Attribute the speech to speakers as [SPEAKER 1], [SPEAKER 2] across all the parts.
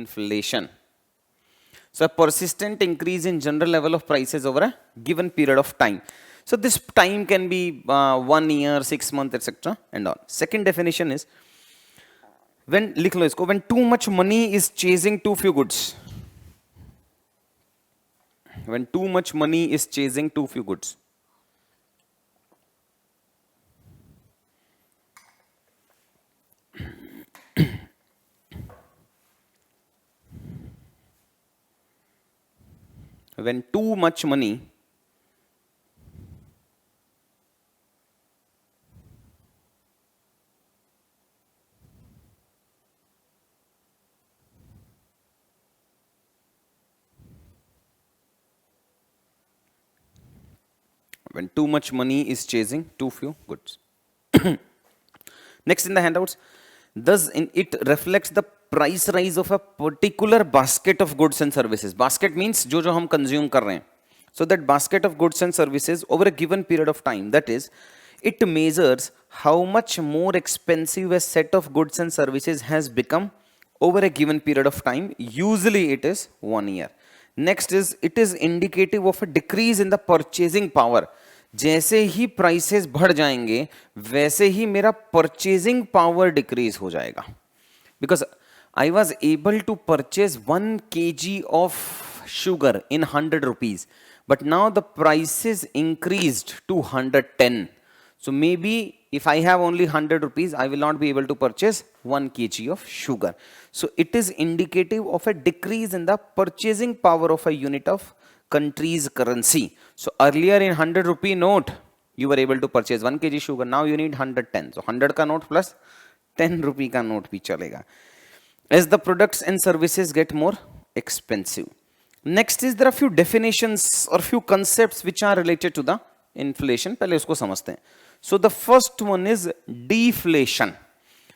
[SPEAKER 1] inflation. So a persistent increase in general level of prices over a given period of time. So this time can be 1 year, 6 months, etc. and all. Second definition is when लिख लो इसको, when too much money is chasing too few goods. When too much money is chasing too few goods. When too much money is chasing too few goods. Next in the handouts, thus it reflects the price rise of a particular basket of goods and services. Basket means जो हम consume कर रहे हैं. So that basket of goods and services over a given period of time, that is, it measures how much more expensive a set of goods and services has become over a given period of time. Usually it is 1 year. Next is, it is indicative of a decrease in the purchasing power. जैसे ही prices बढ़ जाएंगे वैसे ही मेरा purchasing power decrease हो जाएगा. Because I was able to purchase 1 kg of sugar in 100 rupees, but now the prices increased to 110. So maybe if I have only 100 rupees, I will not be able to purchase 1 kg of sugar. So it is indicative of a decrease in the purchasing power of a unit of country's currency. So earlier in 100 rupee note, you were able to purchase 1 kg sugar. Now you need 110. So 100 ka note plus 10 rupee ka note bhi chalega. As the products and services get more expensive. Next is, there are few definitions or few concepts which are related to the inflation. पहले उसको समझते हैं. So the first one is deflation.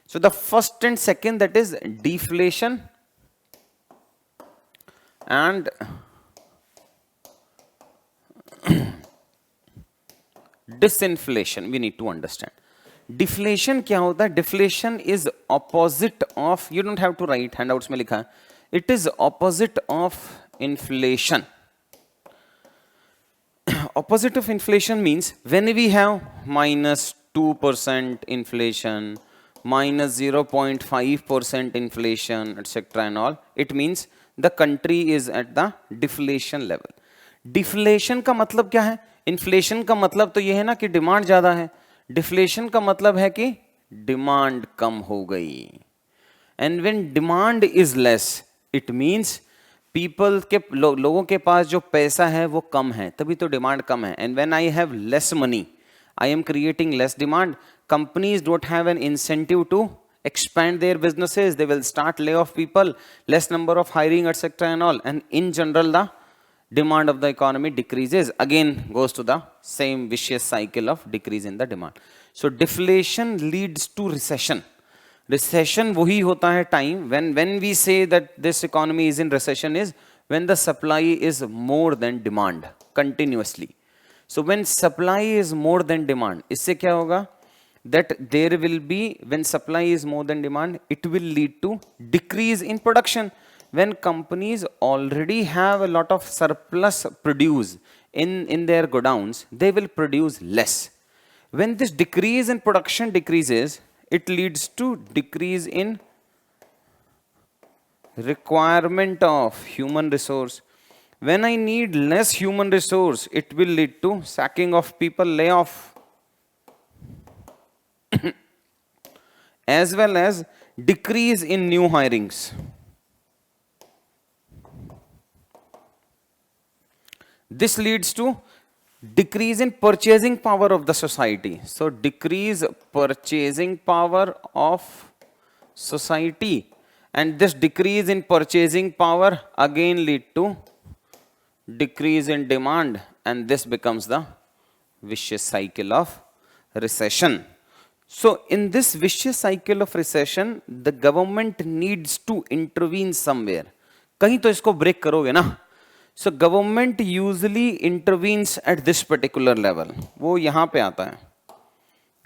[SPEAKER 1] So the first and second, that is deflation and disinflation. We need to understand. Deflation क्या होता है? Deflation is opposite of, you don't have to write, handouts में लिखा है, it is opposite of inflation. Opposite of inflation means when we have minus 2% inflation, minus 0.5% inflation, etc. and all, it means the country is at the deflation level. Deflation का मतलब क्या है? Inflation का मतलब तो ये है ना कि डिमांड ज्यादा है. Deflation का मतलब है कि डिमांड कम हो गई. And when demand is less, it means people के लोगों के पास जो पैसा है वो कम है, तभी तो डिमांड कम है. And when I have less money, I am creating less demand. Companies don't have an incentive to expand their businesses. They will start lay off people, less number of hiring, etc. and all. And in general, the demand of the economy decreases. Again, goes to the same vicious cycle of decrease in the demand. So deflation leads to recession. Recession वही होता है time when we say that this economy is in recession is when the supply is more than demand continuously. So when supply is more than demand, इससे क्या होगा? That there will be, when supply is more than demand, it will lead to decrease in production. When companies already have a lot of surplus produce in their godowns, they will produce less. When this decrease in production decreases, it leads to decrease in requirement of human resource. When I need less human resource, it will lead to sacking of people, layoff, as well as decrease in new hirings. This leads to decrease in purchasing power of the society. So decrease purchasing power of society, and this decrease in purchasing power again lead to decrease in demand, and this becomes the vicious cycle of recession. So in this vicious cycle of recession, the government needs to intervene somewhere. कहीं तो इसको break करोगे ना. So government usually intervenes at this particular level. वो यहाँ पे आता है.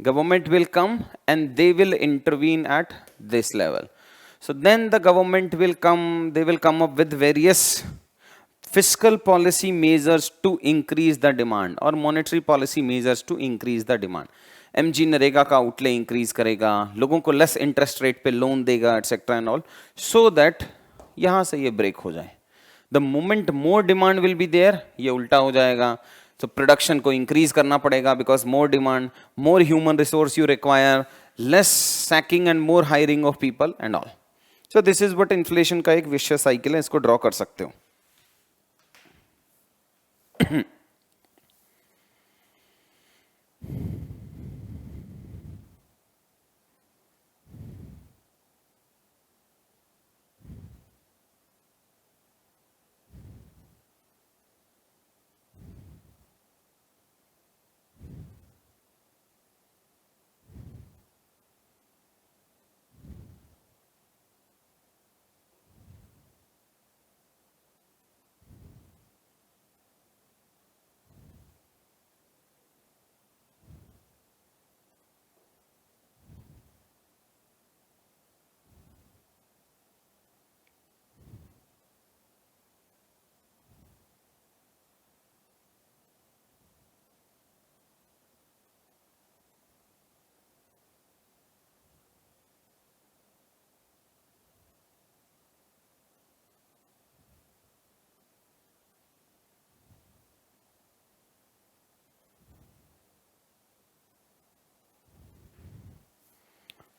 [SPEAKER 1] Government will come and they will intervene at this level. So then the government will come, they will come up with various fiscal policy measures to increase the demand or monetary policy measures to increase the demand. MG NREGA का outlay increase करेगा, लोगों को less interest rate पे loan देगा, etc. and all, so that यहाँ से ये break हो जाए. The moment more demand will be there, ये उल्टा हो जाएगा. So production को increase करना पड़ेगा because more demand, more human resource you require, less sacking and more hiring of people and all. So this is what inflation का एक vicious cycle है, इसको draw कर सकते हो.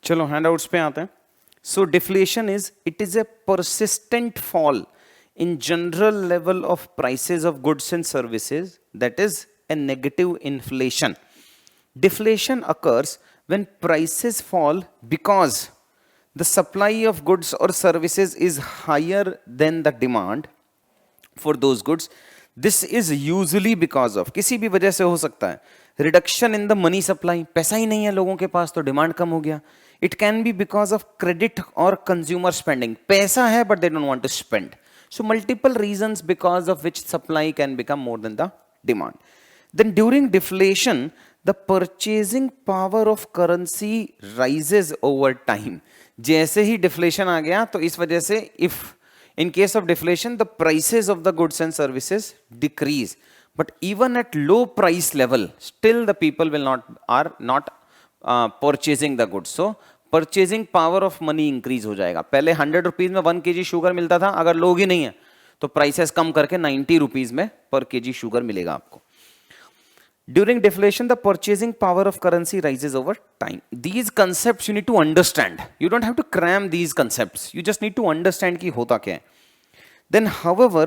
[SPEAKER 1] चलो हैंडआउट्स पे आते हैं. So deflation is, it is a persistent fall in general level of prices of goods and services, that is a negative inflation. Deflation occurs when prices fall because the supply of goods or services is higher than the demand for those goods. This is usually because of, किसी भी वजह से हो सकता है, reduction in the money supply, पैसा ही नहीं है लोगों के पास तो डिमांड कम हो गया. It can be because of credit और कंज्यूमर स्पेंडिंग, पैसा है but they don't want to spend. So multiple reasons because of which supply can become more than the demand. Then during deflation the purchasing power of currency rises over time. जैसे ही deflation आ गया तो इस वजह से if in case of deflation the prices of the goods and services decrease, but even at low price level still the people will are not purchasing the goods. So purchasing power of money increase हो जाएगा. पहले 100 rupees में 1 kg sugar मिलता था, अगर लोग ही नहीं है तो प्राइसेस कम करके 90 रुपीज में पर kg शुगर मिलेगा आपको. During deflation, the purchasing power of currency rises over time. These concepts you need to understand. You don't have to cram these concepts. You just need to understand कि होता क्या है. Then, however,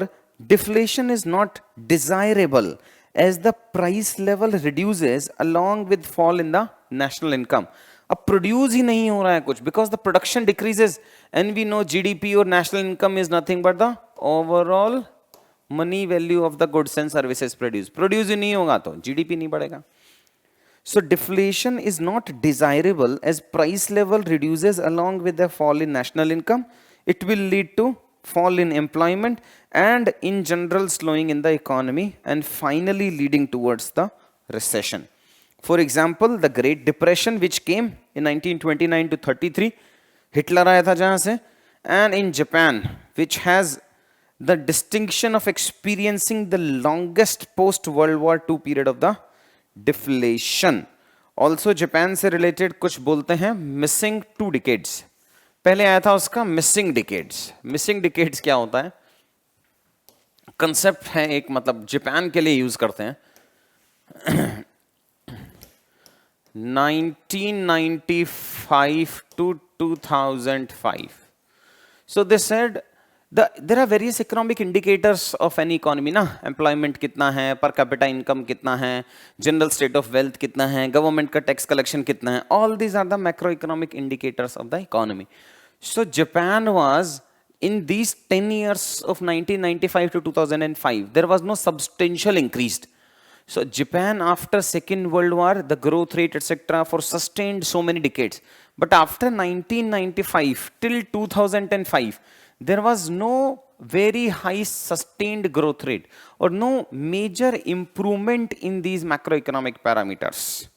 [SPEAKER 1] deflation is not desirable as the price level reduces along with fall in the national income. अब produce ही नहीं हो रहा है कुछ because the production decreases and we know GDP or national income is nothing but the overall money value of the goods and services produced. Produce ही नहीं होगा तो GDP नहीं बढ़ेगा. So deflation is not desirable as price level reduces along with the fall in national income. It will lead to fall in employment and in general slowing in the economy and finally leading towards the recession. For example, the Great Depression which came in 1929 to 33, Hitler आया था जहाँ से, and in Japan which has the distinction of experiencing the longest post-World War II period of the deflation. Also Japan से related कुछ बोलते हैं missing 2 decades. पहले आया था उसका missing decades. Missing decades क्या होता है? Concept है एक, मतलब जापान के लिए यूज करते हैं. 1995 to 2005. So they said there are various economic indicators of any economy ना. Employment कितना है, per capita income कितना है, general state of wealth कितना है, government का tax collection कितना है. All these are the macroeconomic indicators of the economy. So Japan was in these 10 years of 1995 to 2005, there was no substantial increase. So Japan after Second World War, the growth rate etc. for sustained so many decades. But after 1995 till 2005, there was no very high sustained growth rate or no major improvement in these macroeconomic parameters.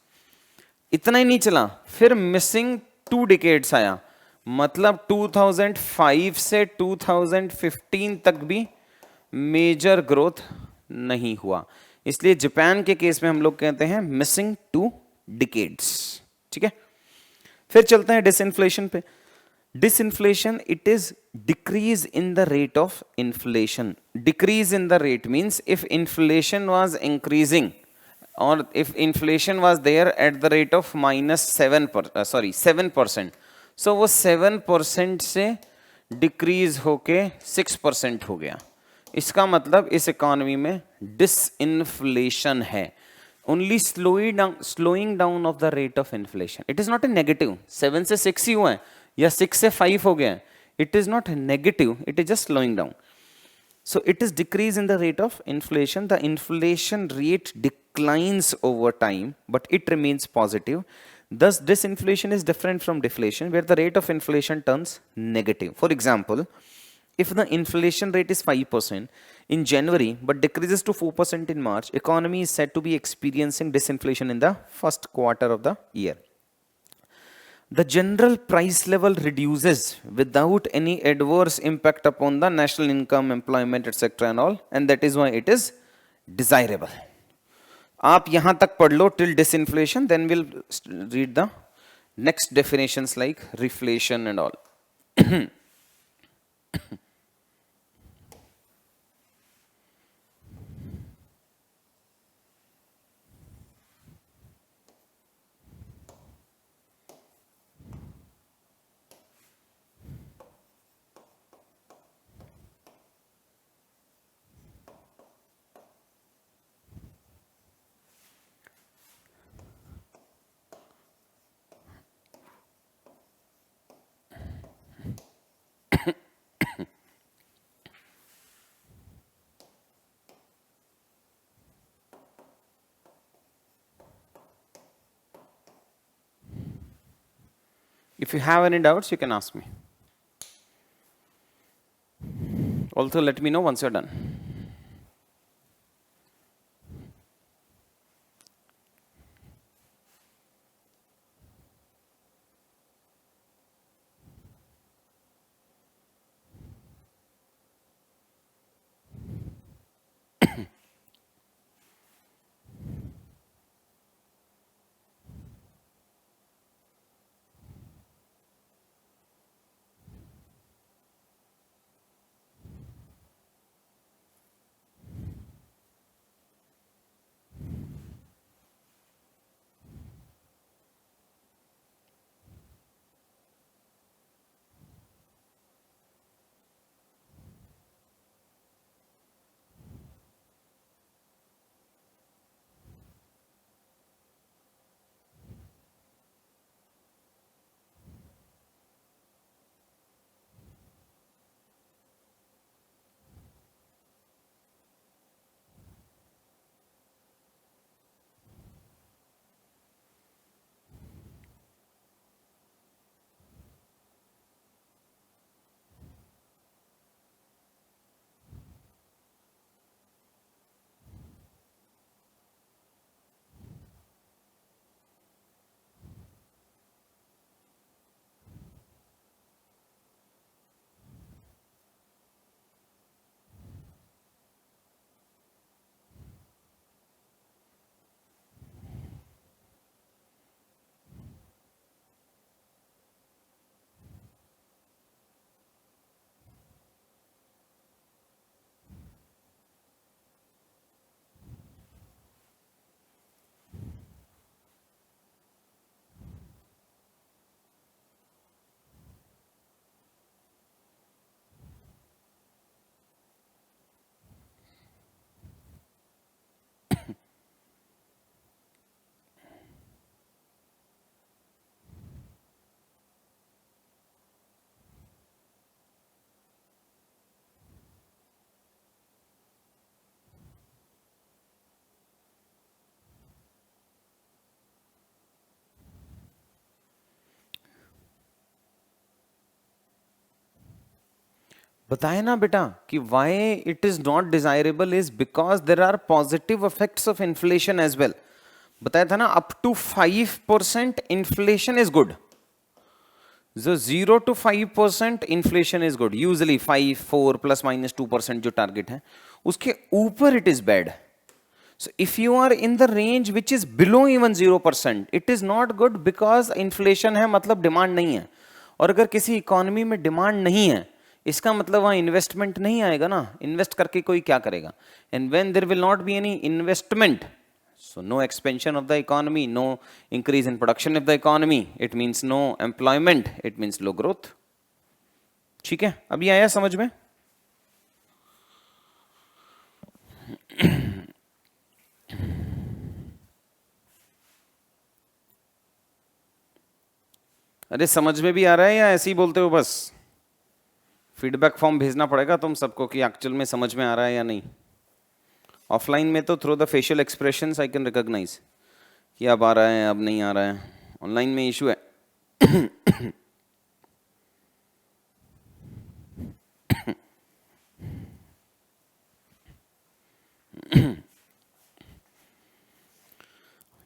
[SPEAKER 1] इतना ही नहीं चला, फिर missing 2 decades आया. मतलब 2005 से 2015 तक भी major growth नहीं हुआ, इसलिए जापान के केस में हम लोग कहते हैं मिसिंग 2 डिकेड्स। ठीक है, फिर चलते हैं डिसइंफ्लेशन पे। Disinflation it is decrease in the rate of inflation. Decrease in the rate means if inflation was increasing और if inflation was there at the rate of -7%, so वो 7% से डिक्रीज होके 6% हो गया। इसका मतलब इस इकोनॉमी में डिसइन्फ्लेशन है, only slowing down of the rate of inflation. It is not a negative, 7 से 6 ही हुआ है या 6 से 5 हो गया है, it is not negative, it is just slowing down. So it is decrease in the rate of inflation. The inflation rate declines over time, but it remains positive. Thus, disinflation is different from deflation, where the rate of inflation turns negative. For example, if the inflation rate is 5% in January, but decreases to 4% in March, economy is said to be experiencing disinflation in the first quarter of the year. The general price level reduces without any adverse impact upon the national income, employment, etc. and all, and that is why it is desirable. आप यहां तक पढ़ लो till disinflation, then we'll read the next definitions like reflation and all. If you have any doubts, you can ask me. Also, let me know once you're done. बताए ना बेटा कि why it is not desirable is because there are positive effects of inflation as well. बताया था ना, up to 5% inflation is good. जो 0 to 5% inflation is good, usually 5, 4 plus minus 2% जो target है, उसके ऊपर it is bad. So if you are in the range which is below even 0%, it is not good because inflation है मतलब demand नहीं है. और अगर किसी इकोनॉमी में डिमांड नहीं है, इसका मतलब वहाँ इन्वेस्टमेंट नहीं आएगा ना. इन्वेस्ट करके कोई क्या करेगा? And when there will not be any investment, so no expansion of the economy, no increase in production of the economy, it means no employment, it means low growth. ठीक है, अभी आया समझ में? अरे समझ में भी आ रहा है या ऐसे ही बोलते हो बस? फीडबैक फॉर्म भेजना पड़ेगा तुम सबको कि एक्चुअल में समझ में आ रहा है या नहीं. ऑफलाइन में तो through the facial expressions I can recognise कि अब आ रहा है, अब नहीं आ रहा है. ऑनलाइन में इशू है.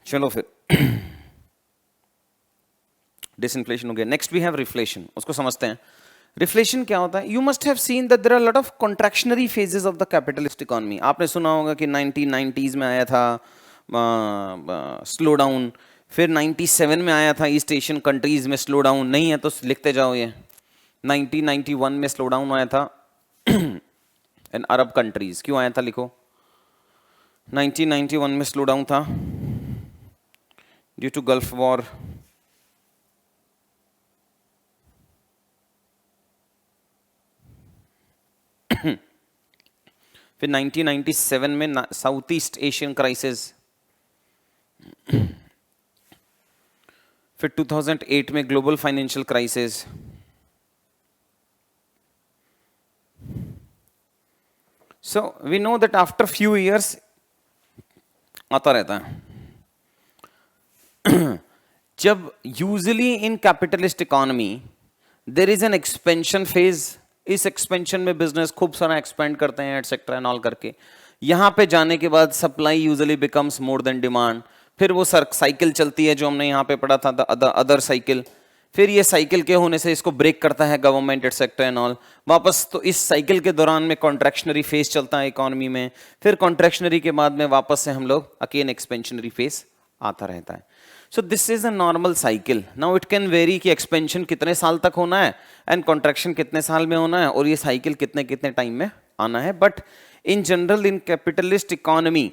[SPEAKER 1] चलो फिर डिसइन्फ्लेशन हो गया. Next we have reflation. उसको समझते हैं. रिफ्लेशन क्या होता है? You must have seen that there are lot of contractionary phases of the capitalist economy. आपने सुना होगा कि 1990s में आया था स्लो डाउन, फिर 97 में आया था ईस्ट एशियन कंट्रीज में स्लो डाउन. नहीं है तो लिखते जाओ. ये 1991 में स्लो डाउन आया था इन अरब कंट्रीज. क्यों आया था? लिखो. 1991 में स्लो डाउन था ड्यू टू गल्फ वॉर. फिर 1997 में साउथ ईस्ट एशियन क्राइसिस. फिर 2008 में global financial crisis. So we know that after few years आता रहता है. जब usually in capitalist economy there is an expansion phase. इस एक्सपेंशन में बिजनेस खूब सारा एक्सपेंड करते हैं एटसेट्रा एंड ऑल करके. यहां पे जाने के बाद supply usually becomes more than demand. फिर वो साइकिल चलती है जो हमने यहाँ पे पढ़ा था, अदर साइकिल. फिर ये साइकिल के होने से इसको ब्रेक करता है गवर्नमेंट एटसेट्रा एंड ऑल. वापस तो इस साइकिल के दौरान में कॉन्ट्रैक्शनरी फेज चलता है इकोनॉमी में. फिर कॉन्ट्रैक्शनरी के बाद में वापस से हम लोग अगेन एक्सपेंशनरी फेज आता रहता है. So this is a normal cycle. Now it can vary कि expansion कितने साल तक होना है and contraction कितने साल में होना है और ये cycle कितने कितने टाइम में आना है. But in general in capitalist economy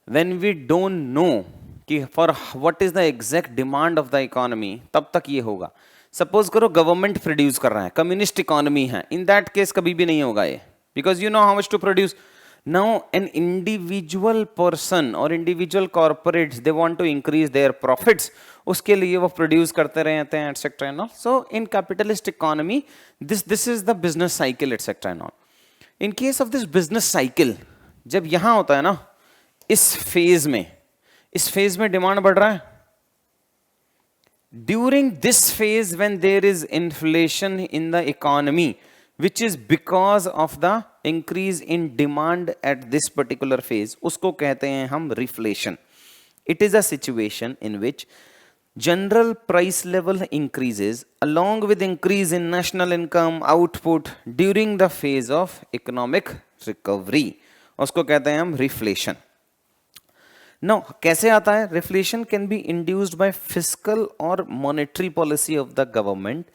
[SPEAKER 1] when we don't know कि for what is the exact demand of the economy, तब तक ये होगा. Suppose करो गवर्नमेंट प्रोड्यूस कर रहा है, कम्युनिस्ट इकोनॉमी है, in that case कभी भी नहीं होगा ये, because you know how much to produce. Now an individual person or individual corporates they want to increase their profits, उसके लिए वो प्रोड्यूस करते रहते हैं etcetera and all. So in capitalist economy this is the business cycle etcetera and all. In case of this business cycle जब यहां होता है ना, इस फेज में डिमांड बढ़ रहा है. During this phase when there is inflation in the economy which is because of the increase in demand at this particular phase, उसको कहते हैं हम reflation. It is a situation in which general price level increases along with increase in national income output during the phase of economic recovery. उसको कहते हैं हम reflation. Now, कैसे आता है? Reflation can be induced by fiscal or monetary policy of the government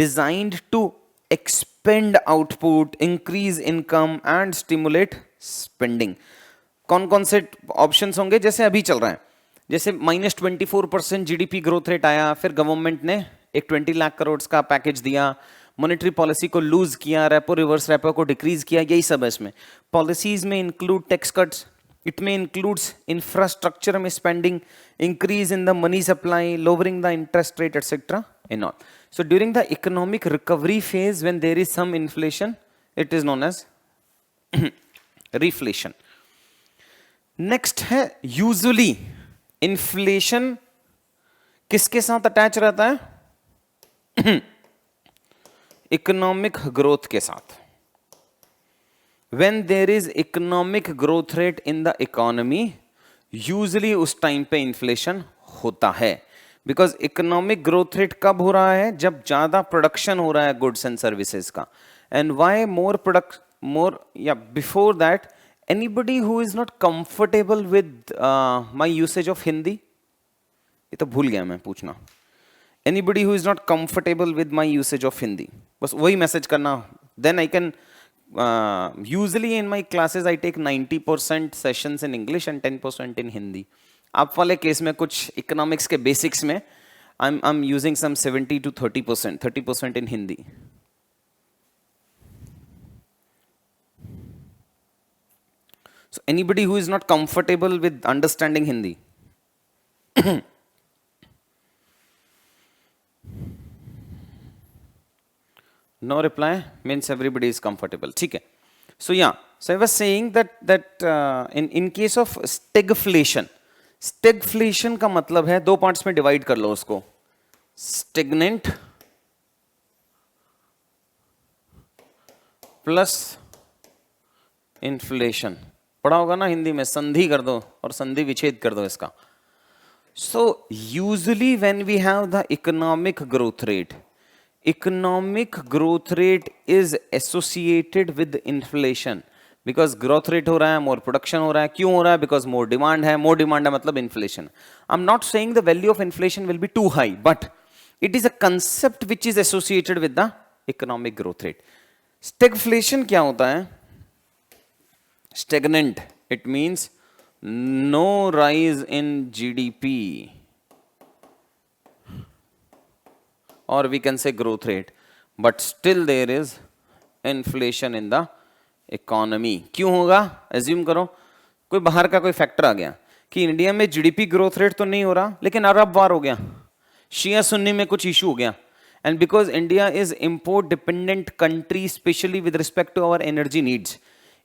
[SPEAKER 1] designed to expand output, increase income and stimulate spending. कौन कौन से ऑप्शंस होंगे? जैसे अभी चल रहा है, जैसे -24% जीडीपी ग्रोथ रेट आया, फिर गवर्नमेंट ने एक 20 लाख करोड़ का पैकेज दिया, मॉनेटरी पॉलिसी को लूज किया, रेपो रिवर्स रेपो को डिक्रीज किया, यही सब है इसमें. पॉलिसीज में इंक्लूड टैक्स कट्स, इट में इंक्लूड्स इंफ्रास्ट्रक्चर में spending, increase in the money supply, lowering the interest rate etcetera and all. So during the economic recovery phase when there is some inflation, it is known as reflation. Next है usually inflation किसके साथ attach रहता है? economic growth के साथ. When there is economic growth rate in the economy, usually उस time पे inflation होता है. बिकॉज इकोनॉमिक ग्रोथ रेट कब हो रहा है? जब ज्यादा प्रोडक्शन हो रहा है गुड्स एंड सर्विसेज का. And why more product more या before that anybody who is not comfortable with my usage of Hindi? ये तो भूल गया मैं पूछना. Anybody who is not comfortable with my usage of Hindi, बस वही मैसेज करना. Then I can usually in my classes I take 90% sessions in English and 10% in Hindi. आप वाले केस में कुछ इकोनॉमिक्स के बेसिक्स में I'm using some 70 to 30%, 30% in Hindi. So anybody who is not comfortable with understanding Hindi? No reply means everybody is comfortable. ठीक है. So yeah, so I was saying that in case of stagflation, stagflation का मतलब है, दो parts में divide कर लो उसको. Stagnant plus inflation. पढ़ा होगा ना हिंदी में, संधि कर दो और संधि विच्छेद कर दो इसका. So usually when we have the economic growth rate is associated with inflation because growth rate हो रहा है, more production हो रहा है. क्यों हो रहा है? because more demand है. more demand है मतलब inflation. I'm not saying the value of inflation will be too high, but it is a concept which is associated with the economic growth rate. Stagflation क्या होता है? Stagnant, it means no rise in GDP, or we can say growth rate, but still there is inflation in the economy. क्यों होगा? Assume करो कोई बाहर का कोई फैक्टर आ गया कि इंडिया में जीडीपी ग्रोथ रेट तो नहीं हो रहा, लेकिन अरब वार हो गया, शिया सुन्नी में कुछ इशू हो गया. And because India is import dependent country specially with respect to our energy needs,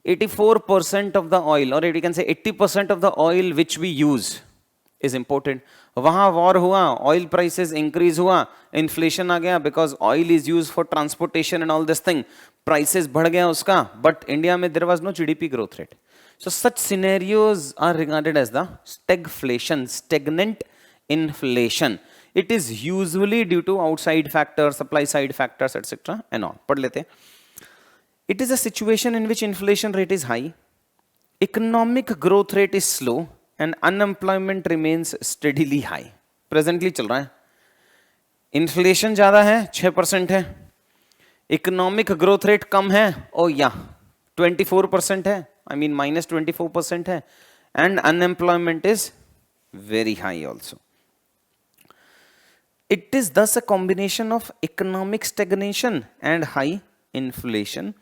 [SPEAKER 1] 84% of the oil, or you can say 80% of the oil which we use is imported. वहां वॉर हुआ, oil prices increase हुआ, inflation आ गया because oil is use for transportation and all this thing, prices बढ़ गया उसका, but India में there was no GDP growth rate. So such scenarios are regarded as the stagflation, stagnant inflation. It is usually due to outside factors, supply side factors, etc. and all. पढ़ लेते हैं. It is a situation in which inflation rate is high, economic growth rate is slow, and unemployment remains steadily high. Presently चल रहा है. Inflation ज़्यादा है, 6% है. Economic growth rate कम है, oh yeah, 24% है. I mean minus 24% है. And unemployment is very high also. It is thus a combination of economic stagnation and high inflation.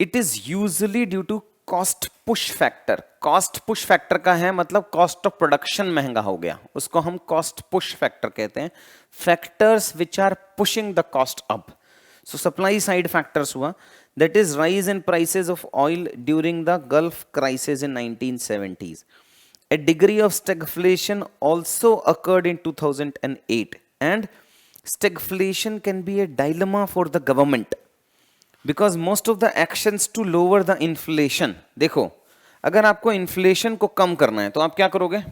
[SPEAKER 1] It is usually due to cost push factor. Cost push factor का है मतलब cost of production महंगा हो गया, उसको हम cost push factor कहते हैं. Factors which are pushing the cost up. So supply side factors हुआ, that is rise in prices of oil during the Gulf crisis in 1970s. A degree of stagflation also occurred in 2008, and stagflation can be a dilemma for the government because most of the actions to lower the inflation. देखो, अगर आपको inflation को कम करना है तो आप क्या करोगे?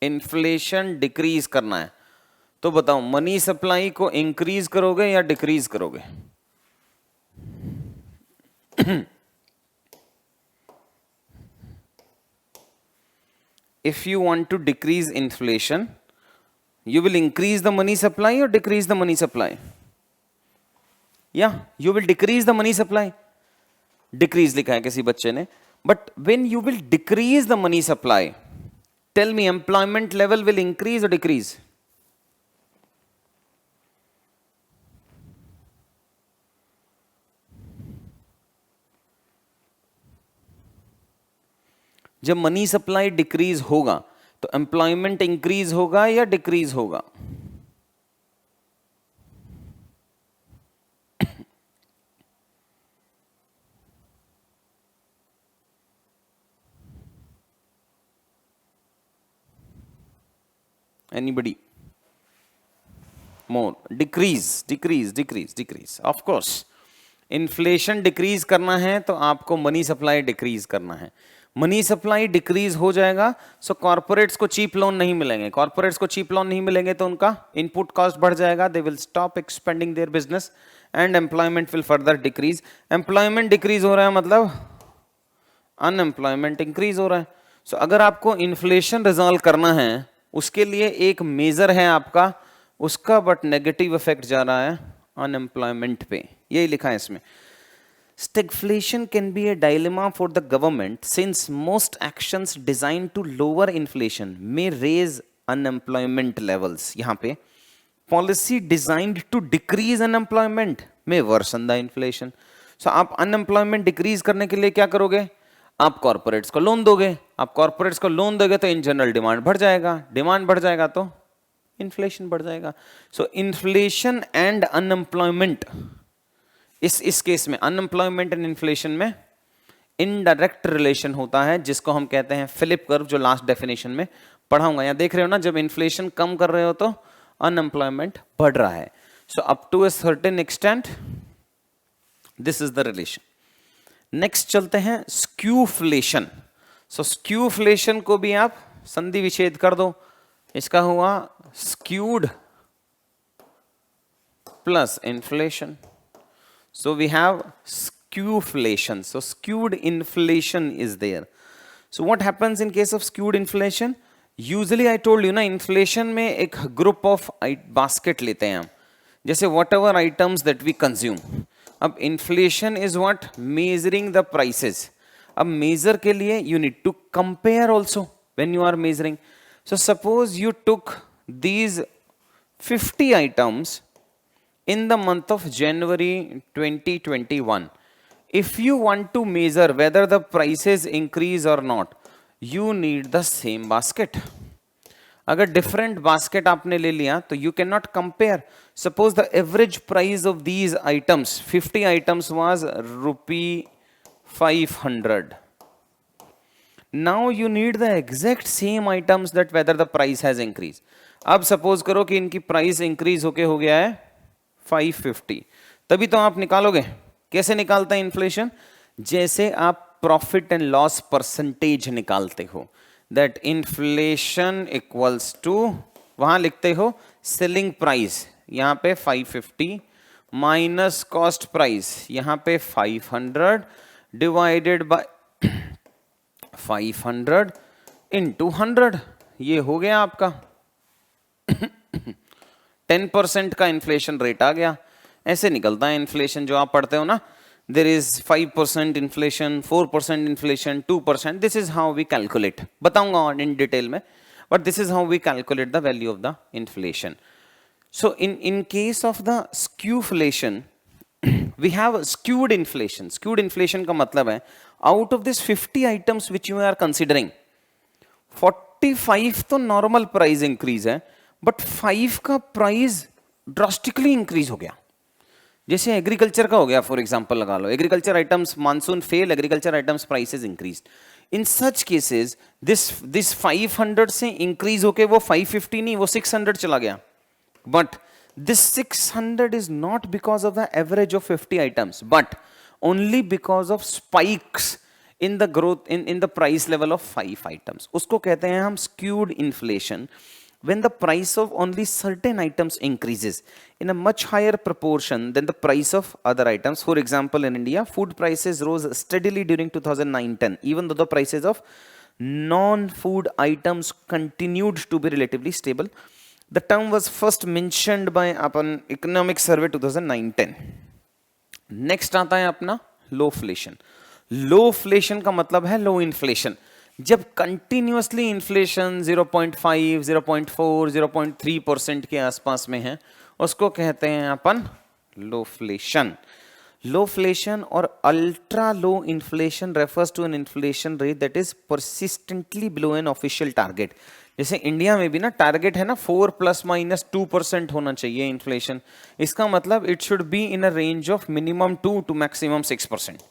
[SPEAKER 1] Inflation decrease करना है तो बताओ मनी सप्लाई को इंक्रीज करोगे या डिक्रीज करोगे? If you want to decrease inflation, you will increase the money supply or decrease the money supply? Yeah, you will decrease the money supply. Decrease लिखा है किसी बच्चे ने. But when you will decrease the money supply, tell me employment level will increase or decrease? जब money supply decrease होगा तो employment increase होगा या डिक्रीज होगा? Anybody? More decrease. Of course inflation decrease करना है तो आपको मनी सप्लाई डिक्रीज करना है. मनी सप्लाई डिक्रीज हो जाएगा, सो कॉर्पोरेट्स को चीप लोन नहीं मिलेंगे, कॉर्पोरेट्स को चीप लोन नहीं मिलेंगे तो उनका इनपुट कॉस्ट बढ़ जाएगा, they will stop expanding their business and employment will further decrease. Employment decrease हो रहा है मतलब अनएम्प्लॉयमेंट इंक्रीज हो रहा है। सो अगर आपको इन्फ्लेशन रिजॉल्व करना है उसके लिए एक मेजर है आपका उसका, बट नेगेटिव इफेक्ट जा रहा है अनएम्प्लॉयमेंट पे, यही लिखा है इसमें। Stagflation can be a dilemma for the government since most actions designed to lower inflation may raise unemployment levels. यहाँ पे policy designed to decrease unemployment may worsen the inflation. So आप unemployment decrease करने के लिए क्या करोगे? आप corporates को लोन दोगे, आप कॉर्पोरेट्स को लोन दोगे तो इन जनरल डिमांड बढ़ जाएगा, डिमांड बढ़ जाएगा तो इन्फ्लेशन बढ़ जाएगा। सो इन्फ्लेशन एंड अनएम्प्लॉयमेंट, इस केस में अनएम्प्लॉयमेंट एंड इन्फ्लेशन में इनडायरेक्ट रिलेशन होता है जिसको हम कहते हैं फिलिप कर्व, जो लास्ट डेफिनेशन में पढ़ाऊंगा। यहां देख रहे हो ना, जब इन्फ्लेशन कम कर रहे हो तो अनएम्प्लॉयमेंट बढ़ रहा है। So up to a certain extent this is the relation. Next चलते हैं स्क्यूफ्लेशन। सो स्क्यूफ्लेशन को भी आप संधि विच्छेद कर दो, इसका हुआ skewed plus inflation. So we have skewflation. So skewed inflation is there. So what happens in case of skewed inflation? Usually I told you ना, inflation में एक group of basket लेते हैं हम, जैसे whatever items that we consume. अब inflation is what? Measuring the prices. अब measure के लिए you need to compare also when you are measuring. So suppose you took these 50 items in the month of January 2021. If you want to measure whether the prices increase or not, you need the same basket. अगर different basket आपने ले लिया तो you cannot compare. Suppose the average price of these items, 50 items was rupee 500. Now you need the exact same items that whether the price has increased. अब suppose करो कि इनकी price increase होके हो गया है 550, तभी तो आप निकालोगे। कैसे निकालते हैं इन्फ्लेशन? जैसे आप प्रॉफिट एंड लॉस परसेंटेज निकालते हो, दैट इन्फ्लेशन इक्वल्स टू, वहां लिखते हो सेलिंग प्राइस यहां पे 550 माइनस कॉस्ट प्राइस यहां पे 500 डिवाइडेड बाय 500 इंटू 100, ये हो गया आपका 10% का इन्फ्लेशन रेट आ गया। ऐसे निकलता है इन्फ्लेशन जो आप पढ़ते हो ना, there is 5% inflation, 4% inflation, 2%, this is how we calculate. बताऊंगा इन डिटेल में, but this is how we calculate the value of the inflation. So in case of the skewflation we have skewed inflation. Skewed inflation का मतलब है out of this 50 items which you are considering, 45 तो normal price increase है, but 5 का price drastically increase हो गया। जैसे agriculture का हो गया, फॉर एग्जांपल लगा लो, agriculture items monsoon fail, agriculture items prices increase. In such cases this 500 से इंक्रीज होके वो 550 नहीं, वो 600 चला गया। But this 600 is not because of the average of 50 items, but only because of spikes in the growth in the price level of 5 items. उसको कहते हैं हम skewed inflation, when the price of only certain items increases in a much higher proportion than the price of other items. For example, in India, food prices rose steadily during 2009-10, even though the prices of non-food items continued to be relatively stable. The term was first mentioned by upon Economic Survey 2009-10. Next आता है अपना lowflation. लोफ्लेशन का मतलब है लो inflation. जब continuously inflation 0.5, 0.4, 0.3% के आसपास में है, उसको कहते हैं अपन लोफ्लेशन। लोफ्लेशन और ultra low inflation refers to an inflation rate that is persistently below an official target. जैसे इंडिया में भी ना टारगेट है ना 4 ± 2% होना चाहिए इन्फ्लेशन। इसका मतलब it should be in a range of minimum 2 to maximum 6%।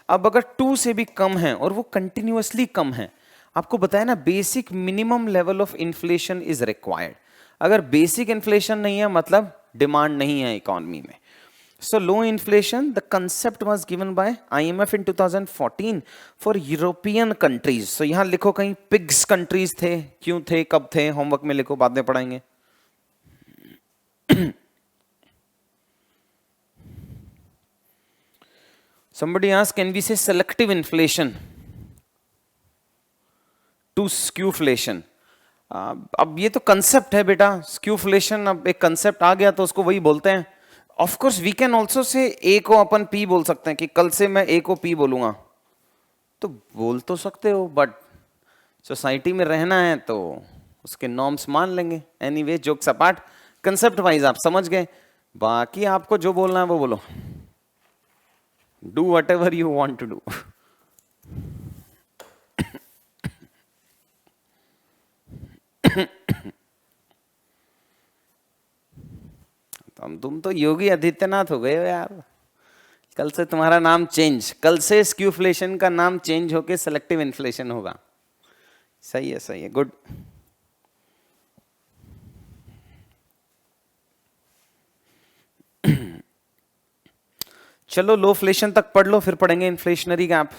[SPEAKER 1] अब अगर 2 से भी कम है और वो कंटिन्यूअसली कम है, आपको बताया ना basic minimum level of inflation is required. अगर बेसिक इन्फ्लेशन नहीं है मतलब डिमांड नहीं है इकोनॉमी में। So low inflation, the concept was given by IMF in 2014 for European countries. So यहाँ लिखो कहीं pigs countries थे, क्यों थे, कब थे, होमवर्क में लिखो, बाद में पढ़ाएंगे. Somebody asked, can we say selective inflation to skewflation? अब ये तो कंसेप्ट है बेटा, स्क्यूफ्लेशन अब एक कंसेप्ट आ गया तो उसको वही बोलते हैं. Of course we can also say a को अपन पी बोल सकते हैं कि कल से मैं ए को पी बोलूंगा, तो बोल तो सकते हो, बट सोसाइटी में रहना है तो उसके नॉर्म्स मान लेंगे. Anyway jokes apart, concept wise आप समझ गए, बाकी आपको जो बोलना है वो बोलो. Do whatever you want to do. तुम तो योगी आदित्यनाथ हो गए हो यार. कल से तुम्हारा नाम चेंज, कल से स्क्यूफ्लेशन का नाम चेंज होके सेलेक्टिव इन्फ्लेशन होगा. सही है, सही है, गुड. चलो लो फ्लेशन तक पढ़ लो, फिर पढ़ेंगे inflationary gap.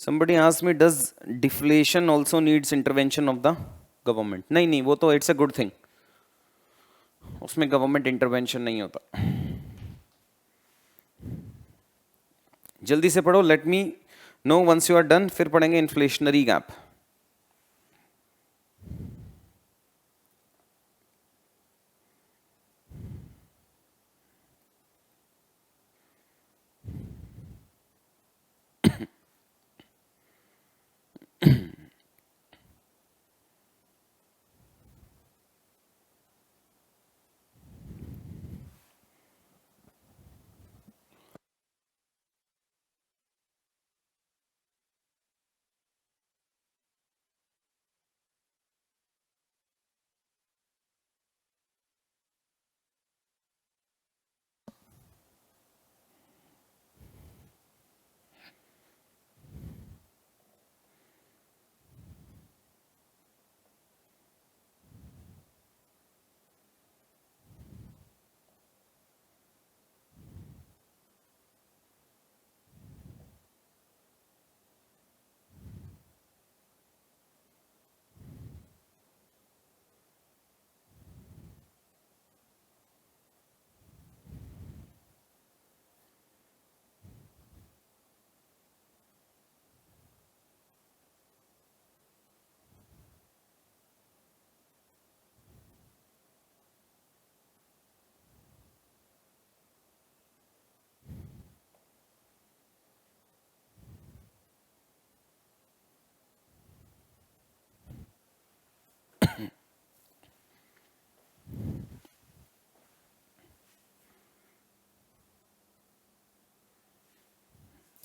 [SPEAKER 1] Somebody asked me, does deflation also needs intervention of the government? नहीं नहीं, वो तो it's a good thing, उसमें गवर्नमेंट इंटरवेंशन नहीं होता. जल्दी से पढ़ो, let me know once you are done, फिर पढ़ेंगे inflationary gap.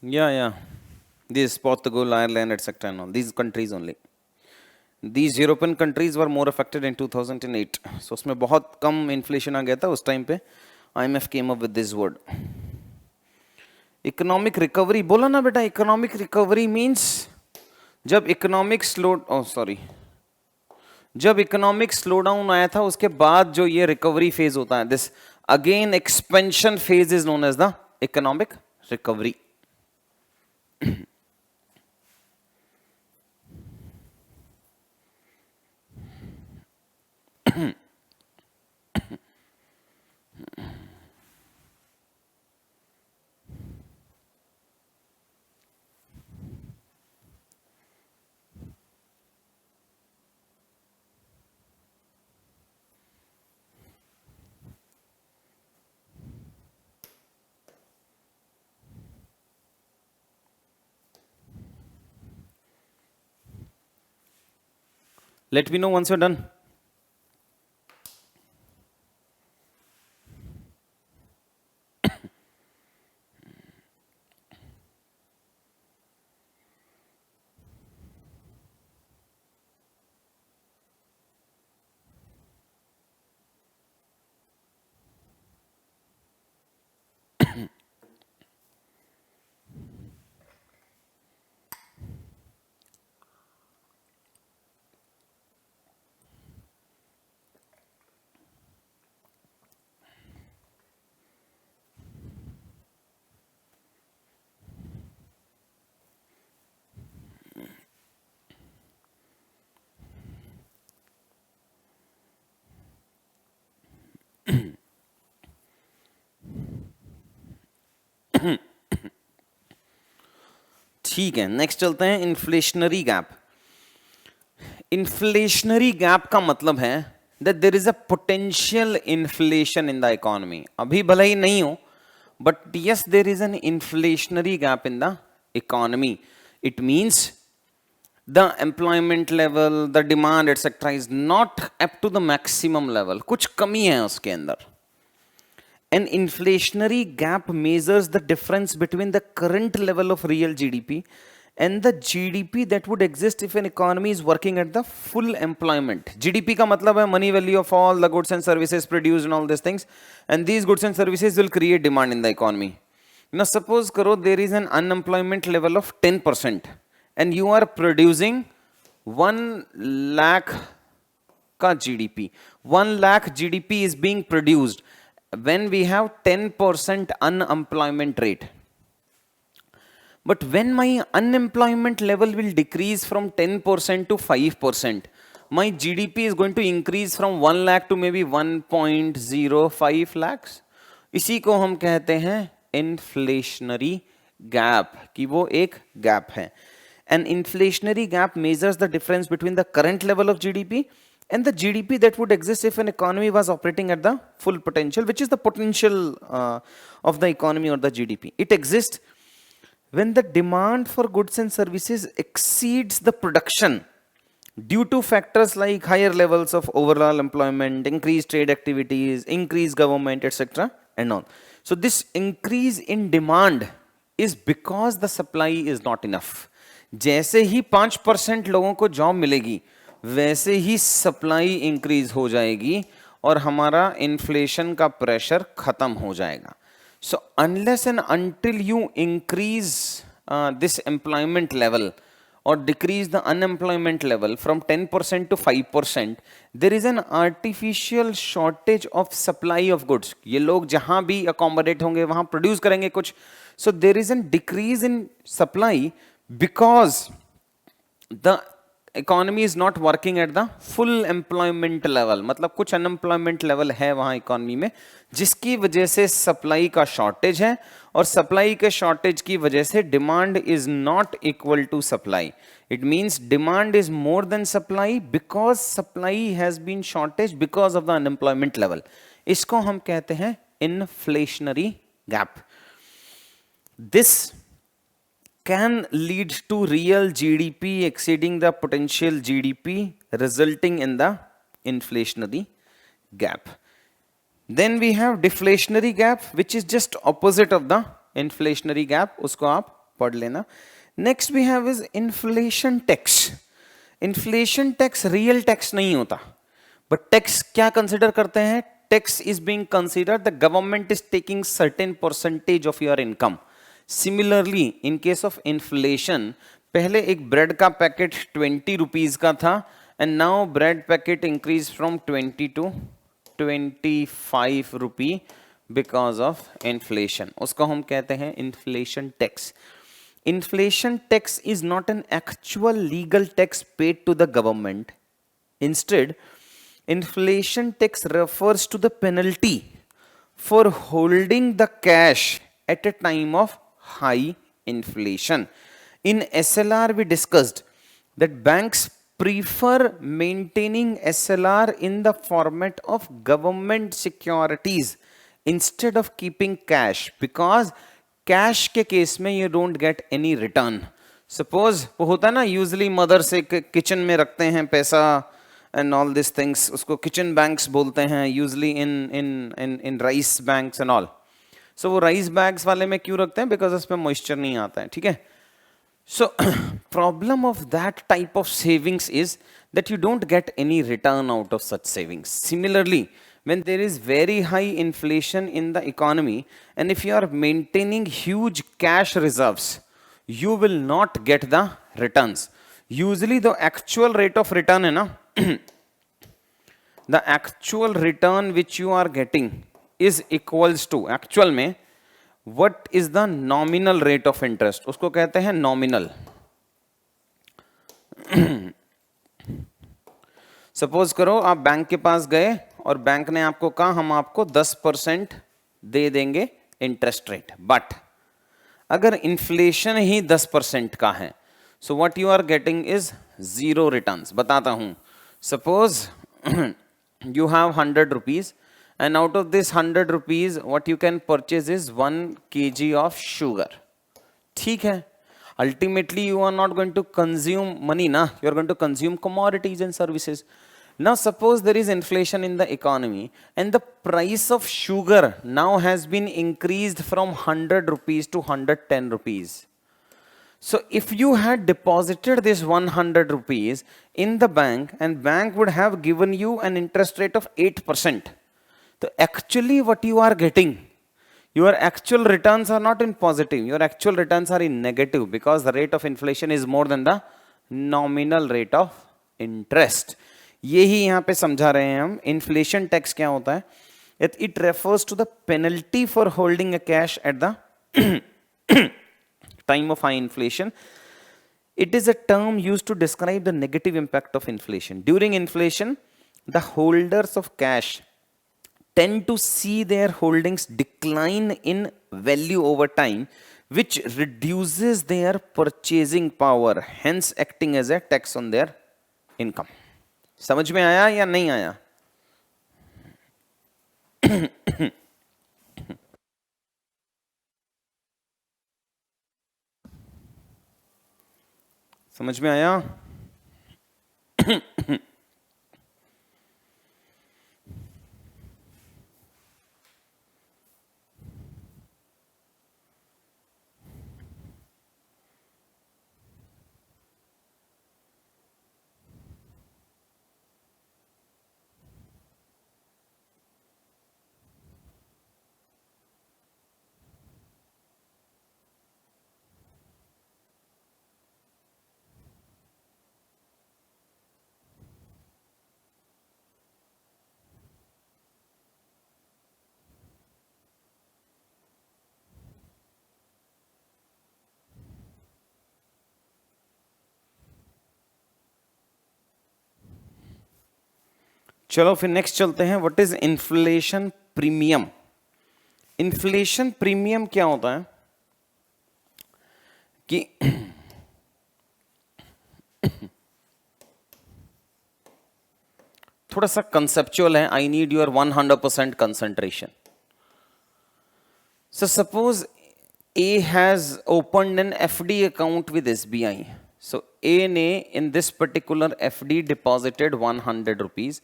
[SPEAKER 1] Yeah. This Portugal, Ireland, etc. and all these countries only. These European countries were more affected in 2008. So उसमें बहुत कम इन्फ्लेशन आ गया था उस टाइम पे. IMF came up with this word. Economic recovery बोला ना बेटा. इकोनॉमिक रिकवरी मीन्स जब इकोनॉमिक जब इकोनॉमिक स्लो डाउन आया था उसके बाद जो ये रिकवरी फेज होता है, this again expansion phase is known as the economic recovery. Let me know once you're done. ठीक है, नेक्स्ट चलते हैं इन्फ्लेशनरी गैप। इन्फ्लेशनरी गैप का मतलब है that there is a potential inflation in the economy. अभी भले ही नहीं हो, but yes there is an inflationary gap in the economy. It means the employment level, the demand etc is not up to the maximum level, कुछ कमी है उसके अंदर। An inflationary gap measures the difference between the current level of real GDP and the GDP that would exist if an economy is working at the full employment. GDP का मतलब है money value of all the goods and services produced and all these things, and these goods and services will create demand in the economy. Now suppose करो there is an unemployment level of 10% and you are producing 1 lakh का GDP. 1 lakh GDP is being produced when we have 10% unemployment rate. But when my unemployment level will decrease from 10% to 5%, my GDP is going to increase from 1 lakh to maybe 1.05 lakhs. इसी को हम कहते हैं inflationary gap, कि वो एक gap है. An inflationary gap measures the difference between the current level of GDP and the GDP that would exist if an economy was operating at the full potential, which is the potential of the economy or the GDP. It exists when the demand for goods and services exceeds the production due to factors like higher levels of overall employment, increased trade activities, increased government, etc. and all. So this increase in demand is because the supply is not enough. जैसे ही 5% लोगों को job मिलेगी वैसे ही supply increase हो जाएगी और हमारा inflation का प्रेशर खत्म हो जाएगा. So unless and until you increase this employment level or decrease the unemployment level from 10% to 5%, there is an artificial shortage of supply of goods. ये लोग जहां भी accommodate होंगे वहां produce करेंगे कुछ. So there is a decrease in supply because the economy is not working at the full employment level. मतलब कुछ unemployment level है वहाँ economy में जिसकी वजह से supply का shortage है और supply के shortage की वजह से demand is not equal to supply. It means demand is more than supply because supply has been shortage because of the unemployment level. इसको हम कहते हैं inflationary gap. This can lead to real GDP exceeding the potential GDP, resulting in the inflationary gap. Then we have deflationary gap, which is just opposite of the inflationary gap. उसको आप पढ़ लेना. Next we have is inflation tax. Inflation tax real tax नहीं होता, but tax क्या consider करते हैं? Tax is being considered the government is taking certain percentage of your income. Similarly, in case of inflation, पहले एक bread का packet 20 rupees का था and now bread packet increased from 20 to 25 rupee because of inflation. उसको हम कहते हैं inflation tax. Inflation tax is not an actual legal tax paid to the government. Instead, inflation tax refers to the penalty for holding the cash at a time of high inflation. In SLR, we discussed that banks prefer maintaining SLR in the format of government securities instead of keeping cash because cash के case में you don't get any return. Suppose वो होता है ना, usually mother से kitchen में रखते हैं पैसा and all these things, उसको kitchen banks बोलते हैं, usually in rice banks and all. So वो राइस बैग्स वाले में क्यों रखते हैं? बिकॉज उसमें मॉइस्चर नहीं आता है. ठीक है. So problem of that type of savings is that you don't get any return out of such savings. Similarly, when there is very high inflation in the economy and if you are maintaining huge cash reserves, you will not get the returns. Usually the actual rate of return है ना the actual return which you are getting is equals to actual में what is the nominal rate of interest. उसको कहते हैं nominal. Suppose करो आप bank के पास गए और बैंक ने आपको कहा हम आपको 10% दे देंगे इंटरेस्ट रेट, बट अगर इन्फ्लेशन ही 10% का है, so what you are getting is zero returns. बताता हूं, suppose you have 100 rupees and out of this 100 rupees what you can purchase is 1 kg of sugar. ठीक है, ultimately you are not going to consume money na, you are going to consume commodities and services. Now suppose there is inflation in the economy and the price of sugar now has been increased from 100 rupees to 110 rupees. So if you had deposited this 100 rupees in the bank and bank would have given you an interest rate of 8%, so actually what you are getting, your actual returns are not in positive, your actual returns are in negative because the rate of inflation is more than the nominal rate of interest. यही यहाँ पे समझा रहे हैं हम। Inflation tax क्या होता है? It refers to the penalty for holding a cash at the time of high inflation. It is a term used to describe the negative impact of inflation. During inflation, the holders of cash tend to see their holdings decline in value over time, which reduces their purchasing power, hence acting as a tax on their income. समझ में आया या नहीं आया? समझ में आया? चलो फिर नेक्स्ट चलते हैं। What is inflation premium? Inflation premium क्या होता है कि थोड़ा सा कंसेप्चुअल है, I need your 100% concentration. So suppose A has opened an FD account with SBI. So A ने in this particular FD deposited 100 rupees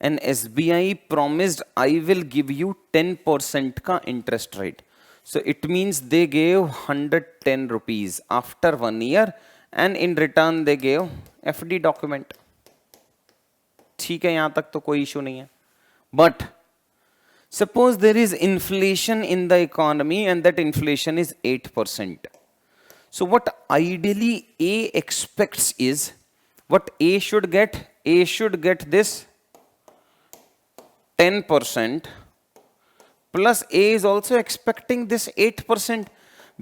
[SPEAKER 1] and SBI promised I will give you 10% का interest rate. So it means they gave 110 rupees after 1 year and in return they gave FD document. ठीक है, यहाँ तक तो कोई issue नहीं है। But suppose there is inflation in the economy and that inflation is 8%. So what ideally A expects is, what A should get this 10% plus A is also expecting this 8%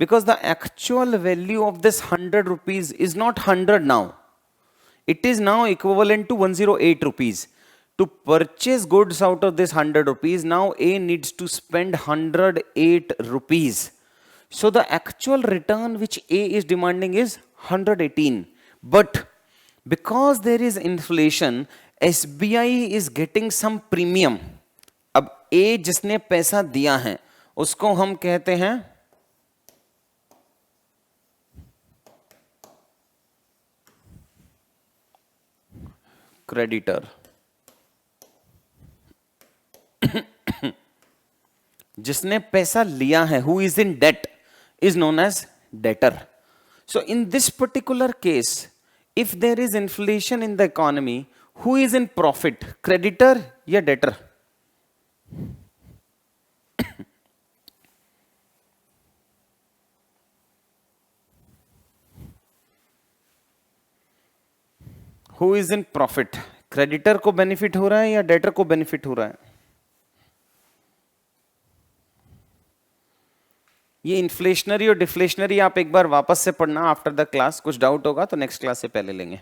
[SPEAKER 1] because the actual value of this 100 rupees is not 100 now. It is now equivalent to 108 rupees. To purchase goods out of this 100 rupees, now A needs to spend 108 rupees. So the actual return which A is demanding is 118. But because there is inflation, SBI is getting some premium. अब A जिसने पैसा दिया है उसको हम कहते हैं creditor. जिसने पैसा लिया है, who is in debt, is known as debtor. So in this particular case, if there is inflation in the economy, who is in profit, creditor या debtor? Who is in profit? Creditor को benefit हो रहा है या debtor को benefit हो रहा है? ये इन्फ्लेशनरी और डिफ्लेशनरी आप एक बार वापस से पढ़ना आफ्टर द क्लास। कुछ डाउट होगा तो नेक्स्ट क्लास से पहले लेंगे।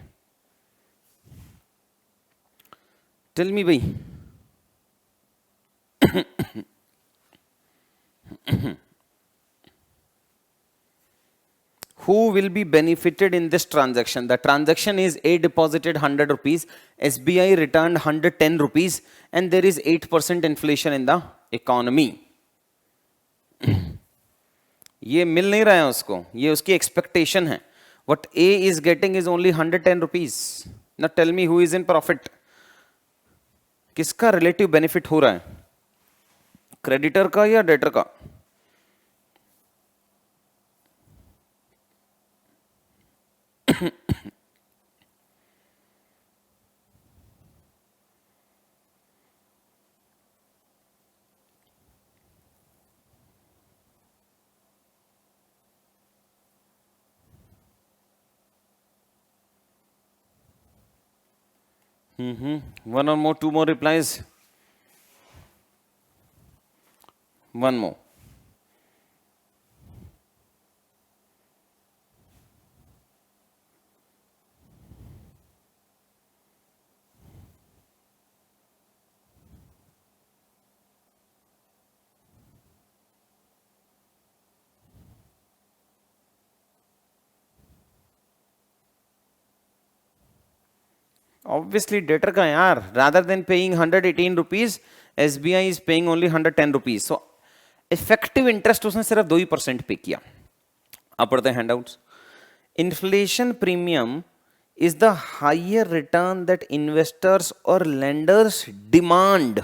[SPEAKER 1] टेल मी भाई। who will be benefited in this transaction? The transaction is A deposited 100 rupees, SBI returned 110 rupees, and there is 8% inflation in the economy. ये मिल नहीं रहा है उसको, ये उसकी expectation है. What A is getting is only 110 rupees. Now tell me who is in profit? किसका relative benefit हो रहा है? Creditor का या debtor का? One or more, two more replies. One more. Obviously debtor का यार, rather than paying 118 rupees, SBI is paying only 110 rupees. So effective interest उसने सिर्फ 2% पे किया. अब पढ़ते हैं handouts. Inflation premium is the higher return that investors or lenders demand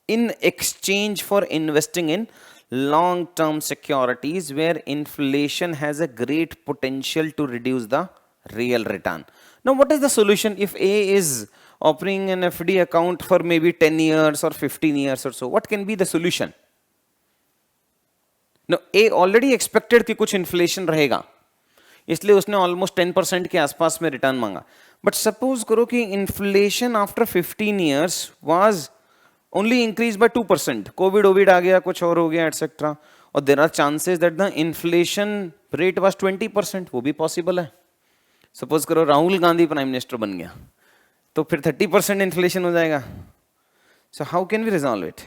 [SPEAKER 1] in exchange for investing in long-term securities where inflation has a great potential to reduce the real return. Now, what is the solution if A is opening an FD account for maybe 10 years or 15 years or so? What can be the solution? Now, A already expected कि कुछ inflation रहेगा, इसलिए उसने almost 10% के आसपास में return मांगा. But suppose करो कि inflation after 15 years was only increased by 2%. COVID आ गया, कुछ और हो गया, etc. और there are chances that the inflation rate was 20%. वो भी possible है. सपोज करो राहुल गांधी प्राइम मिनिस्टर बन गया, तो फिर 30% इन्फ्लेशन हो जाएगा. So how can we resolve it?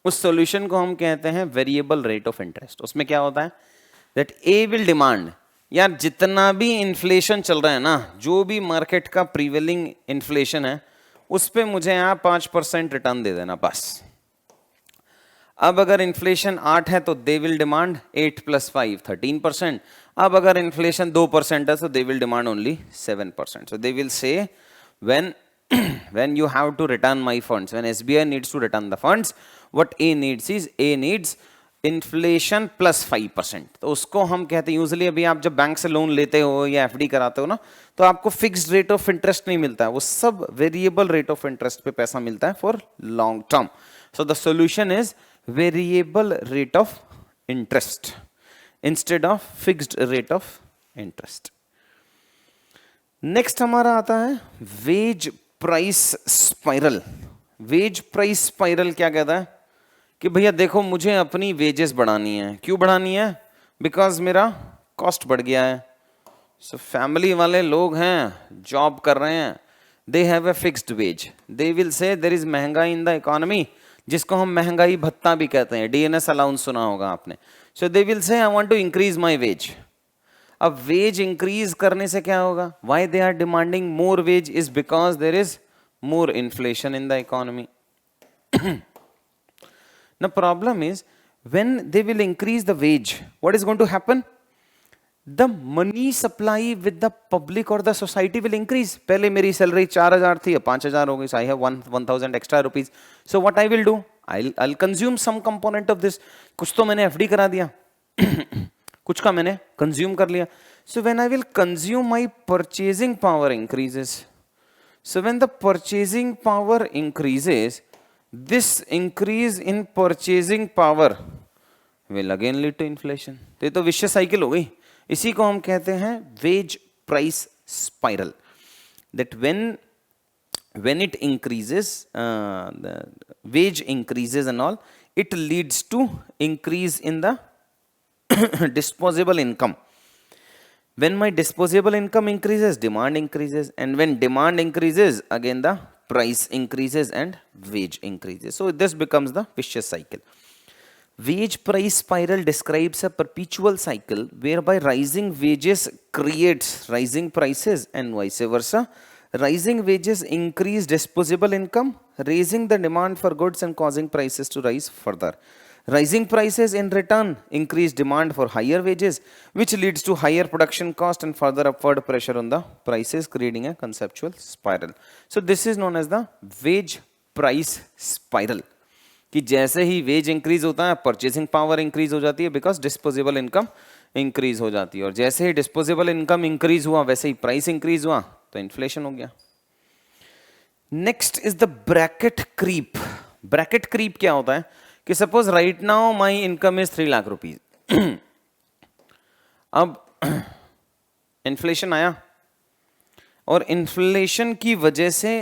[SPEAKER 1] उस सॉल्यूशन को हम कहते हैं वेरिएबल रेट ऑफ इंटरेस्ट. उसमें क्या होता है दैट ए विल डिमांड, यार जितना भी इन्फ्लेशन चल रहा है ना, जो भी मार्केट का प्रीवेलिंग इन्फ्लेशन है उस पे मुझे यहाँ 5% रिटर्न दे देना बस. अब अगर इन्फ्लेशन 8 है तो दे विल डिमांड 8 + 5 13%. अब अगर इन्फ्लेशन 2% है तो they will demand only 7%. So they will से when you have to return my funds, when SBI needs to return the funds, what A needs is A needs inflation plus 5%. तो उसको हम कहते हैं यूजुअली, अभी आप जब बैंक से लोन लेते हो या एफडी कराते हो ना, तो आपको फिक्स्ड रेट ऑफ इंटरेस्ट नहीं मिलता है, वो सब वेरिएबल रेट ऑफ इंटरेस्ट पे पैसा मिलता है for long term. So the solution is variable rate of interest instead of fixed rate of interest. Next हमारा आता है wage price spiral. Wage price spiral क्या कहता है कि भैया देखो मुझे अपनी वेजेस बढ़ानी है. क्यों बढ़ानी है? बिकॉज मेरा कॉस्ट बढ़ गया है. सो फैमिली वाले लोग हैं, जॉब कर रहे हैं, they have a fixed wage. They will say there is महंगाई इन द इकोनॉमी, जिसको हम महंगाई भत्ता भी कहते हैं, डीएनएस अलाउंस सुना होगा आपने. सो they will say I want to increase my wage. अब वेज इंक्रीज करने से क्या होगा? Why they are demanding more wage is because there is more inflation in the economy. The problem is when they will increase the wage, what is going to happen? The money supply with the public or the society will increase. पहले मेरी salary 4,000 थी, अब 5,000 हो गई. So I have 1,000 extra rupees. So what I will do? I'll consume some component of this. कुछ तो मैंने FD करा दिया, कुछ का मैंने consume कर लिया. So when I will consume, my purchasing power increases. So when the purchasing power increases, this increase in purchasing power will again lead to inflation. तो ये तो विशियस साइकिल हो गई। इसी को हम कहते हैं wage price spiral, that when it increases, the wage increases and all, it leads to increase in the disposable income. When my disposable income increases, demand increases, and when demand increases, again the price increases and wage increases. So this becomes the vicious cycle. Wage price spiral describes a perpetual cycle whereby rising wages creates rising prices and vice versa. Rising wages increase disposable income, raising the demand for goods and causing prices to rise further. Rising prices in return increase demand for higher wages, which leads to higher production cost and further upward pressure on the prices, creating a conceptual spiral. So this is known as the wage price spiral. कि जैसे ही veg increase होता है purchasing power increase हो जाती है, because disposable income increase हो जाती है, और जैसे ही डिस्पोजेबल इनकम इंक्रीज हुआ वैसे ही प्राइस इंक्रीज हुआ तो इन्फ्लेशन हो गया। Next is the bracket creep. Bracket creep क्या होता है कि suppose right now my income is 3 lakh rupees. अब इन्फ्लेशन आया और इन्फ्लेशन की वजह से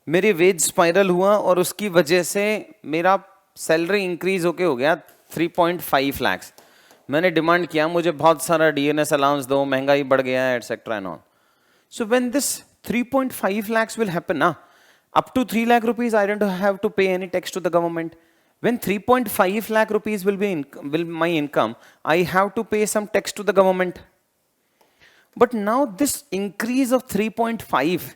[SPEAKER 1] मेरी वेज स्पाइरल हुआ और उसकी वजह से मेरा सैलरी इंक्रीज होके हो गया 3.5 लाख। मैंने डिमांड किया मुझे बहुत सारा डीएनएस अलाउंस दो, महंगाई बढ़ गया है etcetera and all. So when this 3.5 lakhs will happen ना, up to 3 lakh rupees I don't have to pay any tax to the government. When 3.5 lakh rupees will my income, I have to pay some tax to the government. But now this increase of 3.5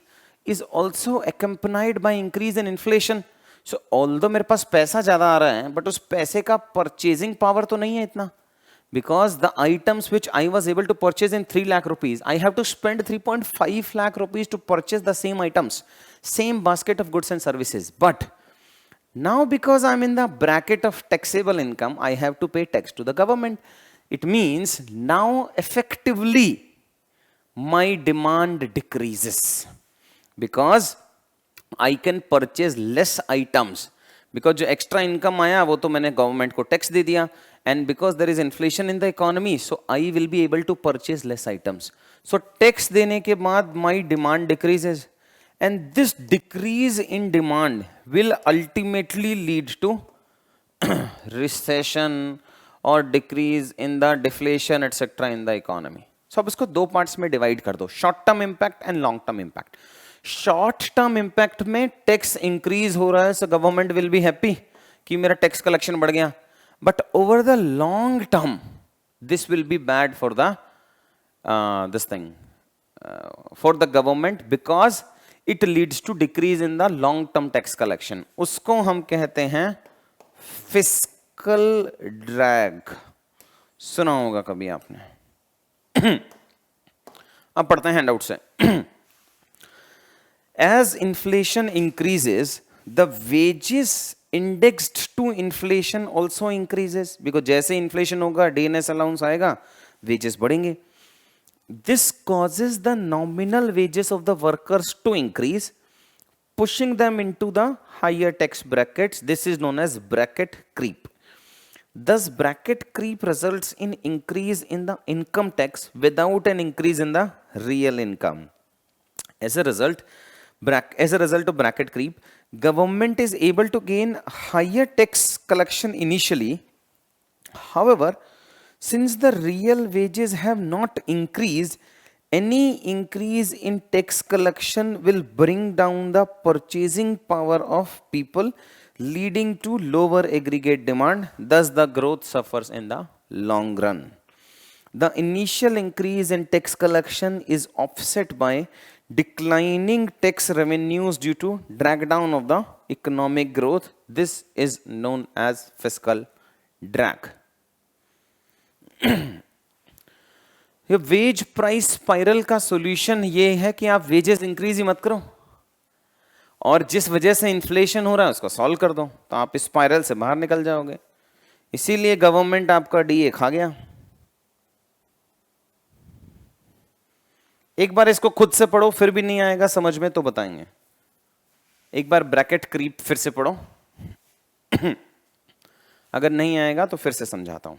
[SPEAKER 1] is also accompanied by increase in inflation. So although मेरे पास पैसा ज़्यादा आ रहा है, but उस पैसे का purchasing power तो नहीं है इतना, because the items which I was able to purchase in 3 lakh rupees, I have to spend 3.5 lakh rupees to purchase the same items, same basket of goods and services. But now because I'm in the bracket of taxable income, I have to pay tax to the government. It means now effectively my demand decreases, because I can purchase less items, because जो extra income आया वो तो मैंने government को tax दे दिया, and because there is inflation in the economy, so I will be able to purchase less items. So tax देने के बाद my demand decreases, and this decrease in demand will ultimately lead to recession or decrease in the deflation etc. in the economy. So अब इसको दो parts में divide कर दो, short term impact and long term impact. Short term impact में tax increase हो रहा है, so government will be happy कि मेरा टैक्स कलेक्शन बढ़ गया, but over the long term this will be bad for the this thing for the government, because it leads to decrease in the long term tax collection. उसको हम कहते हैं fiscal drag. सुना होगा कभी आपने। अब पढ़ते हैं हैंडआउट से। As inflation increases, the wages indexed to inflation also increases, because जैसे inflation होगा DNS allowance आएगा, wages बढ़ेंगे। This causes the nominal wages of the workers to increase, pushing them into the higher tax brackets. This is known as bracket creep. Thus, bracket creep results in increase in the income tax without an increase in the real income. As a result of bracket creep, government is able to gain higher tax collection initially. However, since the real wages have not increased, any increase in tax collection will bring down the purchasing power of people, leading to lower aggregate demand. Thus, the growth suffers in the long run. The initial increase in tax collection is offset by declining tax revenues due to drag down of the economic growth. This is known as fiscal drag. ये veg price spiral का solution ये है कि आप wages increase ही मत करो, और जिस वजह से इन्फ्लेशन हो रहा है उसको सॉल्व कर दो, तो आप इस स्पाइरल से बाहर निकल जाओगे। इसीलिए गवर्नमेंट आपका डीए खा गया। एक बार इसको खुद से पढ़ो, फिर भी नहीं आएगा समझ में तो बताएंगे। एक बार ब्रैकेट क्रीप फिर से पढ़ो। अगर नहीं आएगा तो फिर से समझाता हूं.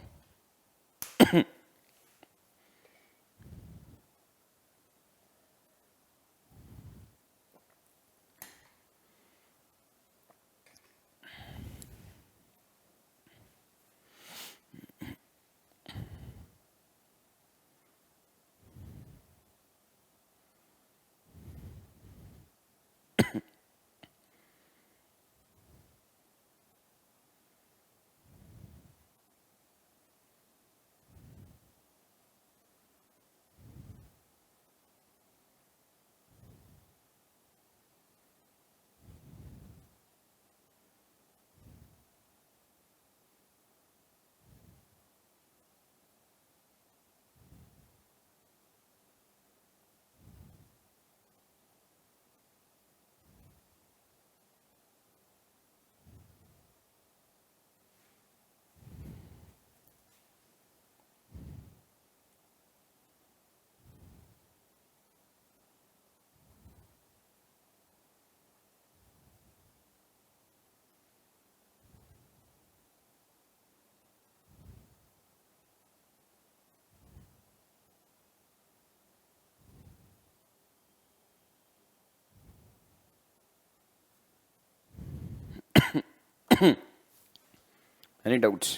[SPEAKER 1] Any doubts?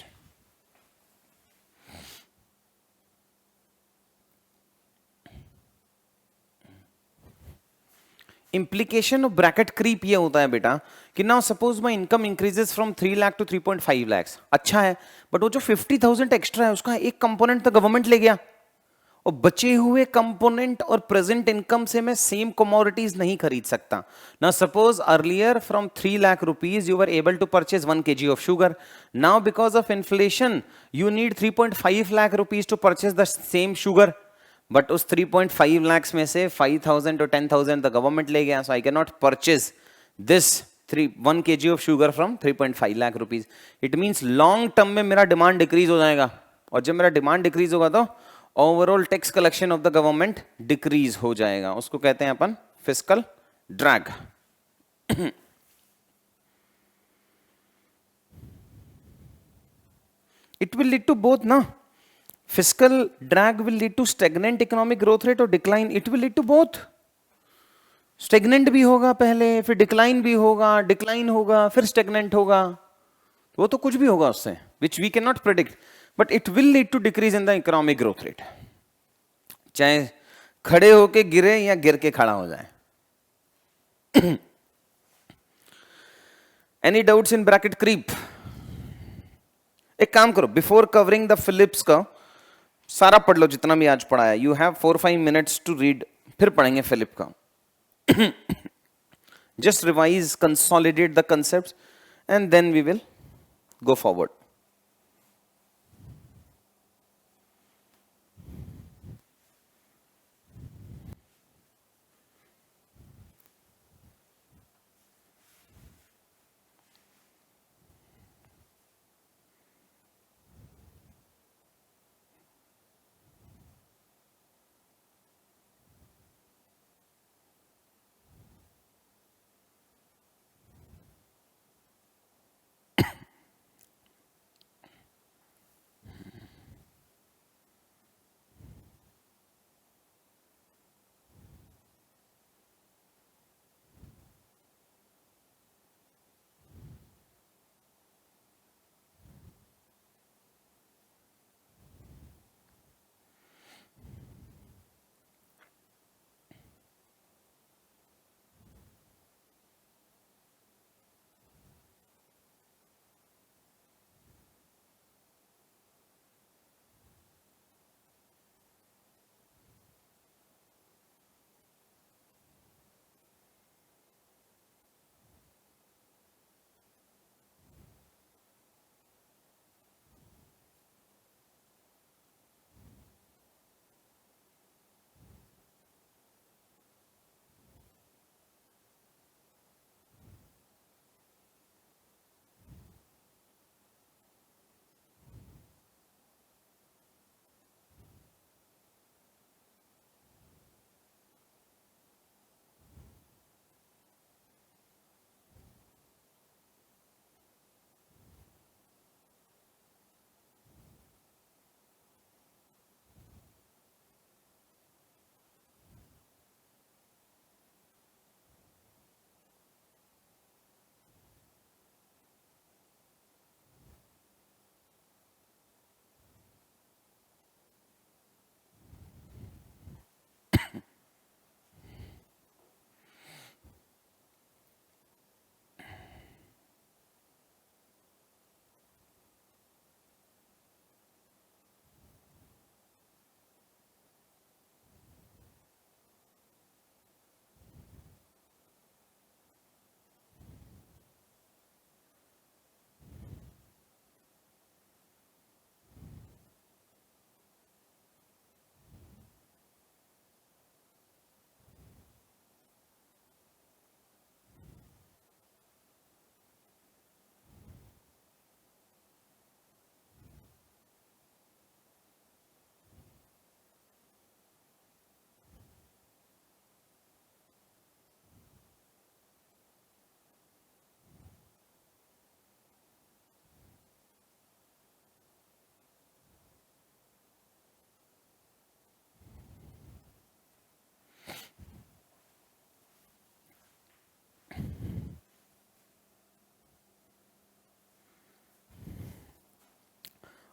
[SPEAKER 1] Implication of bracket creep ये होता है बेटा कि now suppose my income increases from 3 lakh to 3.5 lakhs. अच्छा है, but वो जो 50,000 एक्स्ट्रा है उसका एक कंपोनेंट तो गवर्नमेंट ले गया, और बचे हुए कंपोनेंट और प्रेजेंट इनकम से मैं सेम कमोडिटीज नहीं खरीद सकता ना. Suppose earlier from 3 lakh rupees you were able to purchase 1 kg of sugar. Now because of inflation you need 3.5 lakh rupees to purchase the same sugar. But उस 3.5 lakhs में से 5,000 to 10,000 द गवर्नमेंट ले गया. So I can not purchase this 1 kg of sugar from 3.5 lakh rupees. It means long term में मेरा demand decrease हो जाएगा, और जब मेरा डिमांड डिक्रीज होगा तो overall tax collection of the government decrease हो जाएगा. उसको कहते हैं अपन fiscal drag. It will lead to both ना. Fiscal drag will lead to stagnant economic growth rate और decline. It will lead to both. Stagnant भी होगा पहले, फिर डिक्लाइन भी होगा, डिक्लाइन होगा, फिर स्टेगनेंट होगा. वो तो कुछ भी होगा उससे, which we can not predict, but it will lead to decrease in the economic growth rate. चाहे खड़े होके गिरे या गिर के खड़ा हो जाए. Any doubts in bracket creep? एक काम करो, बिफोर कवरिंग द फिलिप्स का सारा पढ़ लो जितना भी आज पढ़ा है. You have 4-5 minutes to read, फिर पढ़ेंगे फिलिप का. Just revise, consolidate the concepts and then we will go forward.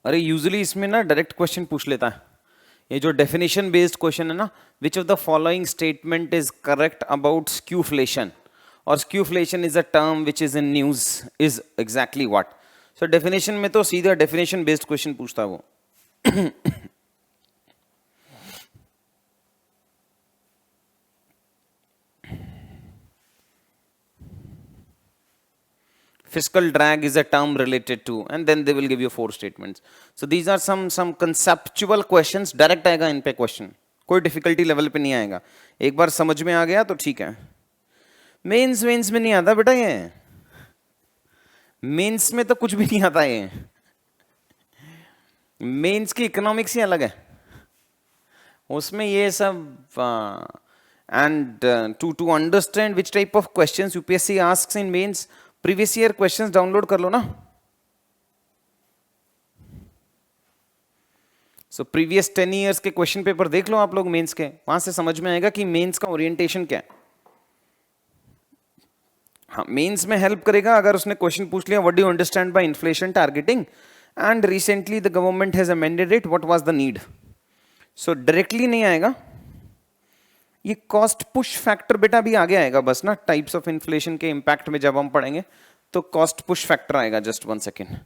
[SPEAKER 1] अरे यूजुअली इसमें ना डायरेक्ट क्वेश्चन पूछ लेता है, ये जो डेफिनेशन बेस्ड क्वेश्चन है ना, which of the following statement is correct about skewflation, और skewflation is a term which is in news, is exactly what. So definition में तो सीधा डेफिनेशन बेस्ड क्वेश्चन पूछता है वो. Fiscal drag is a term related to, and then they will give you 4 statements. So these are some conceptual questions. Direct आएगा इन पे question, कोई difficulty level पे नहीं आएगा. एक बार समझ में आ गया तो ठीक है. मेंस में नहीं आता बेटा, ये मेंस में तो कुछ भी नहीं आता. ये मेंस की इकोनॉमिक्स ही अलग है, उसमें ये सब. And to understand which type of questions UPSC asks in mains, previous year questions download कर लो ना. सो प्रीवियस 10 ईयर्स के क्वेश्चन पेपर देख लो आप लोग मेंस के, वहां से समझ में आएगा कि मेंस का ओरिएंटेशन क्या है. हाँ, मेंस में हेल्प करेगा अगर उसने क्वेश्चन पूछ लिया, what do you understand by inflation targeting and recently the government has amended it, what was the need. So directly नहीं आएगा. ये कॉस्ट पुश फैक्टर बेटा भी आगे आएगा बस ना, टाइप्स ऑफ इन्फ्लेशन के इंपैक्ट में जब हम पढ़ेंगे तो कॉस्ट पुश फैक्टर आएगा. जस्ट 1 सेकेंड,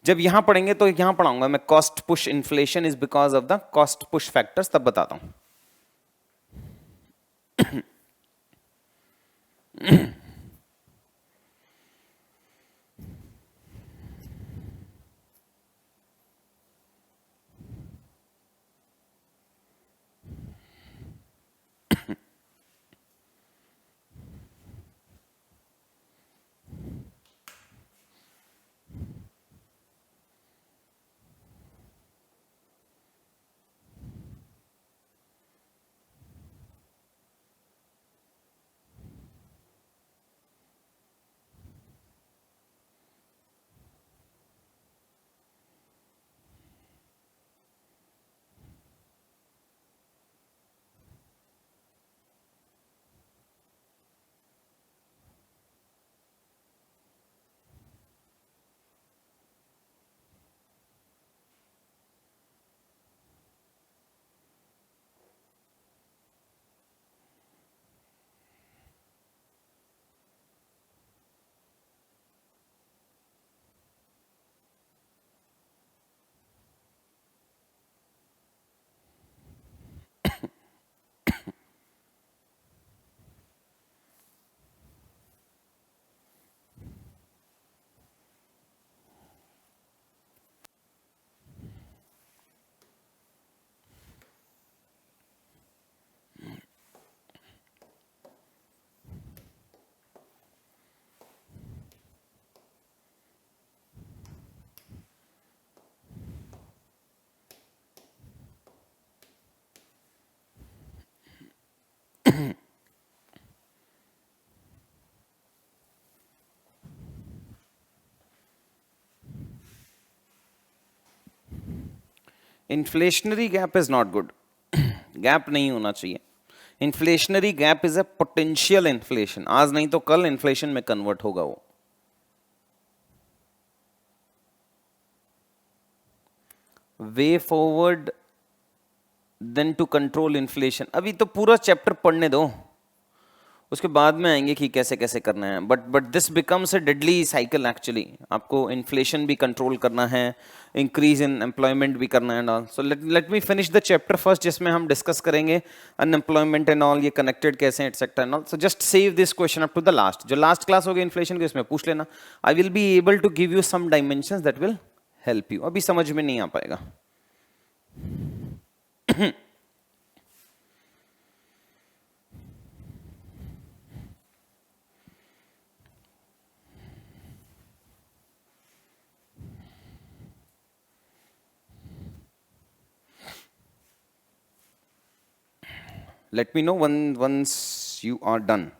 [SPEAKER 1] जब यहां पढ़ेंगे तो यहां पढ़ाऊंगा मैं, cost push inflation is because of the cost push factors, तब बताता हूं. Inflationary gap is not good. Gap नहीं होना चाहिए. Inflationary gap is a potential inflation, आज नहीं तो कल इन्फ्लेशन में कन्वर्ट होगा वो. Way forward then to control inflation, अभी तो पूरा चैप्टर पढ़ने दो, उसके बाद में आएंगे कि कैसे कैसे करना है. But this becomes a deadly cycle actually. आपको इन्फ्लेशन भी कंट्रोल करना है, इंक्रीज इन एम्प्लॉयमेंट भी करना है and all. So let me finish the chapter first, जिसमें हम डिस्कस करेंगे अनएम्प्लॉयमेंट एंड ऑल, ये कनेक्टेड कैसे हैं etcetera and all. So just save this question up to the last. जो लास्ट क्लास होगी इन्फ्लेशन की, उसमें पूछ लेना. I will be able to give you some dimensions that will help you. अभी समझ में नहीं आ पाएगा. Let me know once you are done.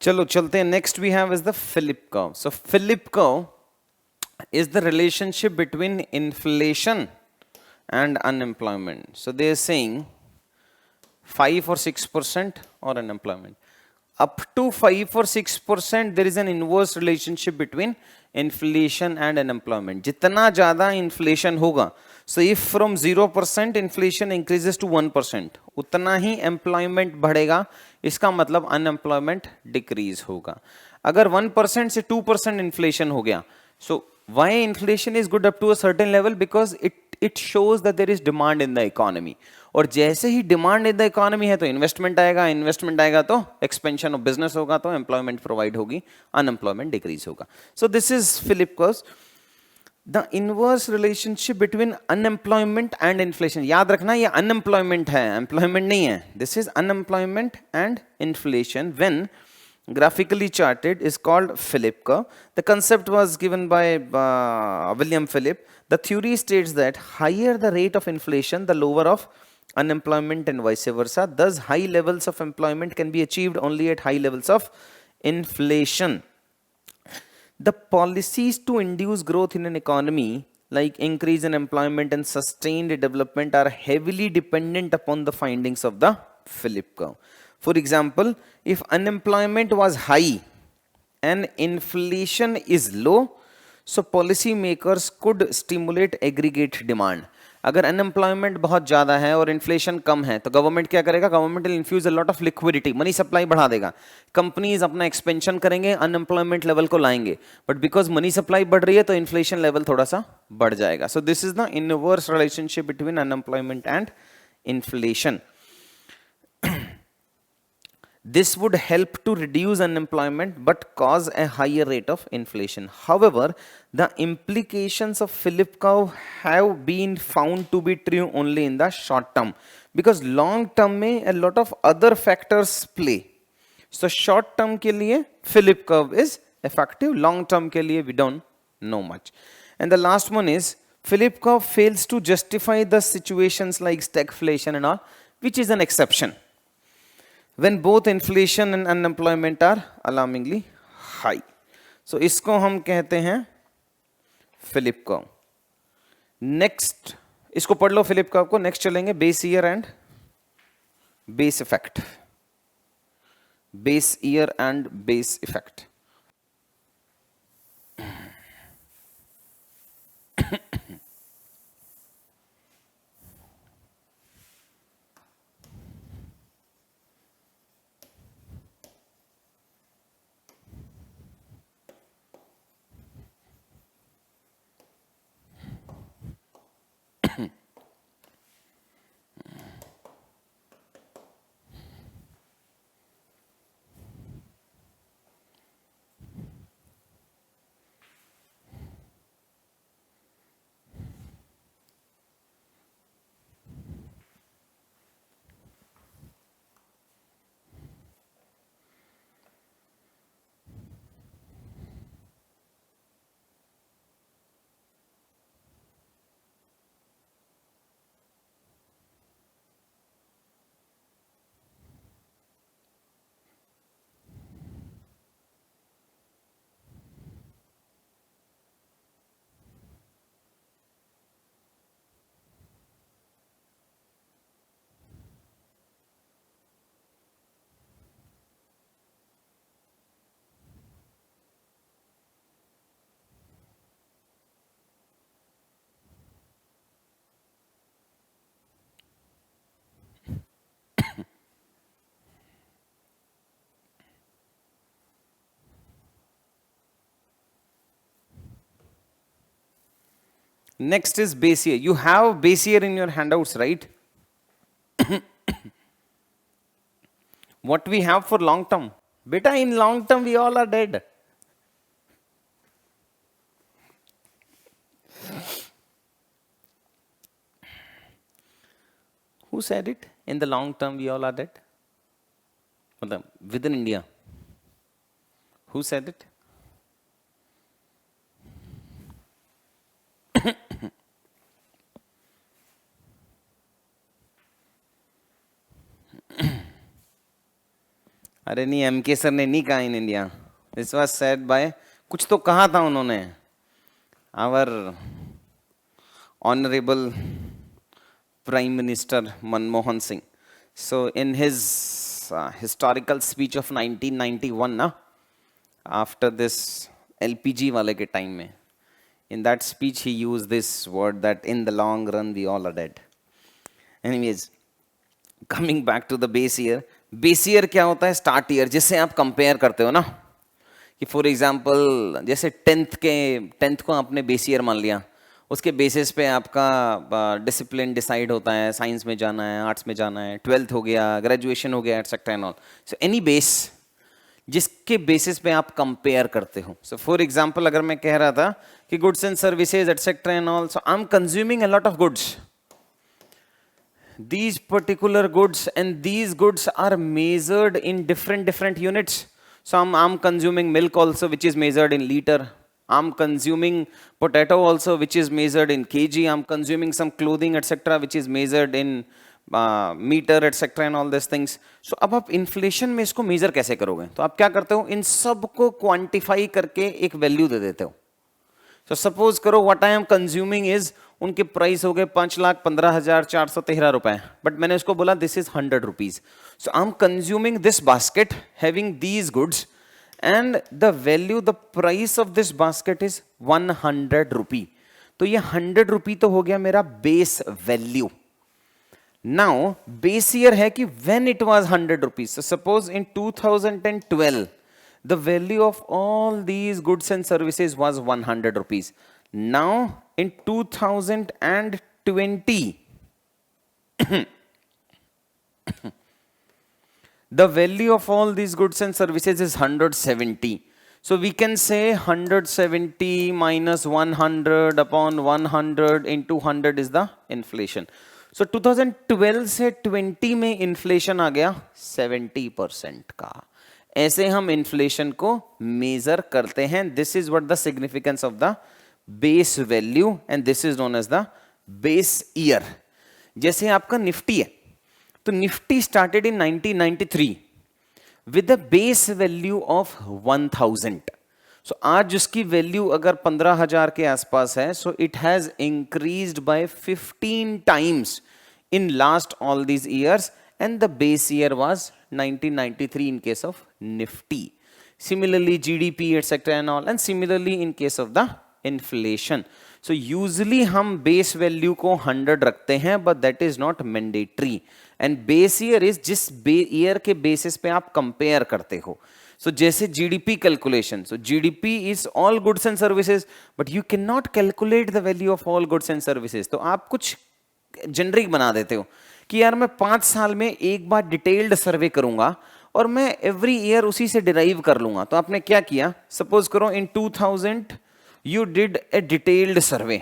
[SPEAKER 1] चलो चलते हैं. Next we have is the Philip curve. So Philip curve is the relationship between inflation and unemployment. So they are saying 5 or 6% or unemployment. Up to 5 or 6% there is an inverse relationship between inflation and unemployment. जितना ज़्यादा inflation होगा, so if from 0% inflation increases to 1%, उतना ही employment बढ़ेगा. इसका मतलब unemployment decrease होगा. अगर 1% से 2% inflation हो गया, so why inflation is good up to a certain level? Because it shows that there is demand in the economy. और जैसे ही demand in the economy है तो investment आएगा तो expansion of business होगा तो employment provide होगी, unemployment decrease होगा. So this is Philip curve. The inverse relationship between unemployment and inflation. याद रखना ये unemployment है, employment नहीं है. This is unemployment and inflation when graphically charted is called Philip curve. The concept was given by William Philip. The theory states that higher the rate of inflation, the lower of unemployment and vice versa. Thus, high levels of employment can be achieved only at high levels of inflation. The policies to induce growth in an economy, like increase in employment and sustained development, are heavily dependent upon the findings of the Philip curve. For example, if unemployment was high and inflation is low, so policy makers could stimulate aggregate demand. अगर unemployment बहुत ज़्यादा है और inflation कम है तो government क्या करेगा? Government will infuse a lot of liquidity, money supply बढ़ा देगा. कंपनीज अपना एक्सपेंशन करेंगे, अनएम्प्लॉयमेंट लेवल को लाएंगे, बट बिकॉज मनी सप्लाई बढ़ रही है तो इन्फ्लेशन लेवल थोड़ा सा बढ़ जाएगा. सो this is the inverse relationship between unemployment and inflation. This would help to reduce unemployment but cause a higher rate of inflation. However, the implications of Philip curve have been found to be true only in the short term, because long term में a lot of other factors play. So short term के लिए Philip curve is effective, long term के लिए we don't know much. And the last one is Philip curve fails to justify the situations like stagflation and all, which is an exception when both inflation and unemployment are alarmingly high. So इसको हम कहते हैं Philip curve. Next इसको पढ़ लो Philip curve को. Next चलेंगे base year and base effect. Base year and base effect. Next is base year. You have base year in your handouts, right? What we have for long term? Beta, in long term we all are dead. Who said it? In the long term we all are dead? Within India. Who said it? अरे नहीं, MK sir ने नहीं कहा in India, this was said by, कुछ तो कहा था उन्होंने, our honourable prime minister Manmohan Singh. So in his historical speech of 1991 ना, after this LPG वाले के टाइम में, in that speech he used this word that in the long run we all are dead. Anyways, coming back to the base year. Base year क्या होता है? Start year, जिससे आप compare करते हो ना, कि फॉर एग्जांपल जैसे टेंथ को आपने बेस ईयर मान लिया, उसके बेसिस पे आपका डिसिप्लिन डिसाइड होता है, साइंस में जाना है, आर्ट्स में जाना है, 12th हो गया, ग्रेजुएशन हो गया, etcetera and all. So any base जिसके बेसिस पे आप कंपेयर करते हो. सो फॉर एग्जांपल अगर मैं कह रहा था कि goods and services etcetera and all, so I am consuming a lot of goods. These particular goods and these goods are measured in different units. So I'm consuming milk also, which is measured in liter. I'm consuming potato also, which is measured in kg. I'm consuming some clothing etc., which is measured in meter etc. and all these things. So अब आप inflation में इसको measure कैसे करोगे? तो आप क्या करते हो? इन सब को quantify करके एक value दे देते हो. So suppose करो what I am consuming is, उनके प्राइस हो गए 5,15,413 रुपए, बट मैंने उसको बोला this is 100 rupees. So I am consuming this basket having these goods and the value, the price of this basket is 100 रुपी. तो ये 100 रुपी तो हो गया मेरा base value. Now base year है कि when it was 100 rupees. So suppose in 2012 the value of all these goods and services was 100 rupees. Now in 2020 the value of all these goods and services is 170. So we can say 170 minus 100 upon 100 into 100 is the inflation. So 2012 से 20 में inflation आ गया 70% का. ऐसे हम inflation को major करते हैं. This is what the significance of the base value and this is known as the base year. जैसे आपका निफ्टी है, तो Nifty started in 1993 with the base value of 1000. So आज उसकी वैल्यू अगर 15,000 के आसपास है, so it has increased by 15 times in last all these years and the base year was 1993 in case of Nifty. Similarly GDP etc. and all, and similarly in case of the inflation. So usually हम base value को 100 रखते हैं, but that is not mandatory. And base year is जिस year के basis पे आप compare करते हो. So जैसे GDP calculation, so GDP is all goods and services, but you cannot calculate the value of all goods and services. तो आप कुछ generic बना देते हो कि यार मैं 5 साल में एक बार डिटेल्ड सर्वे करूंगा और मैं एवरी ईयर उसी से डिराइव कर लूंगा. तो आपने क्या किया? सपोज करो इन 2000 you did a detailed survey.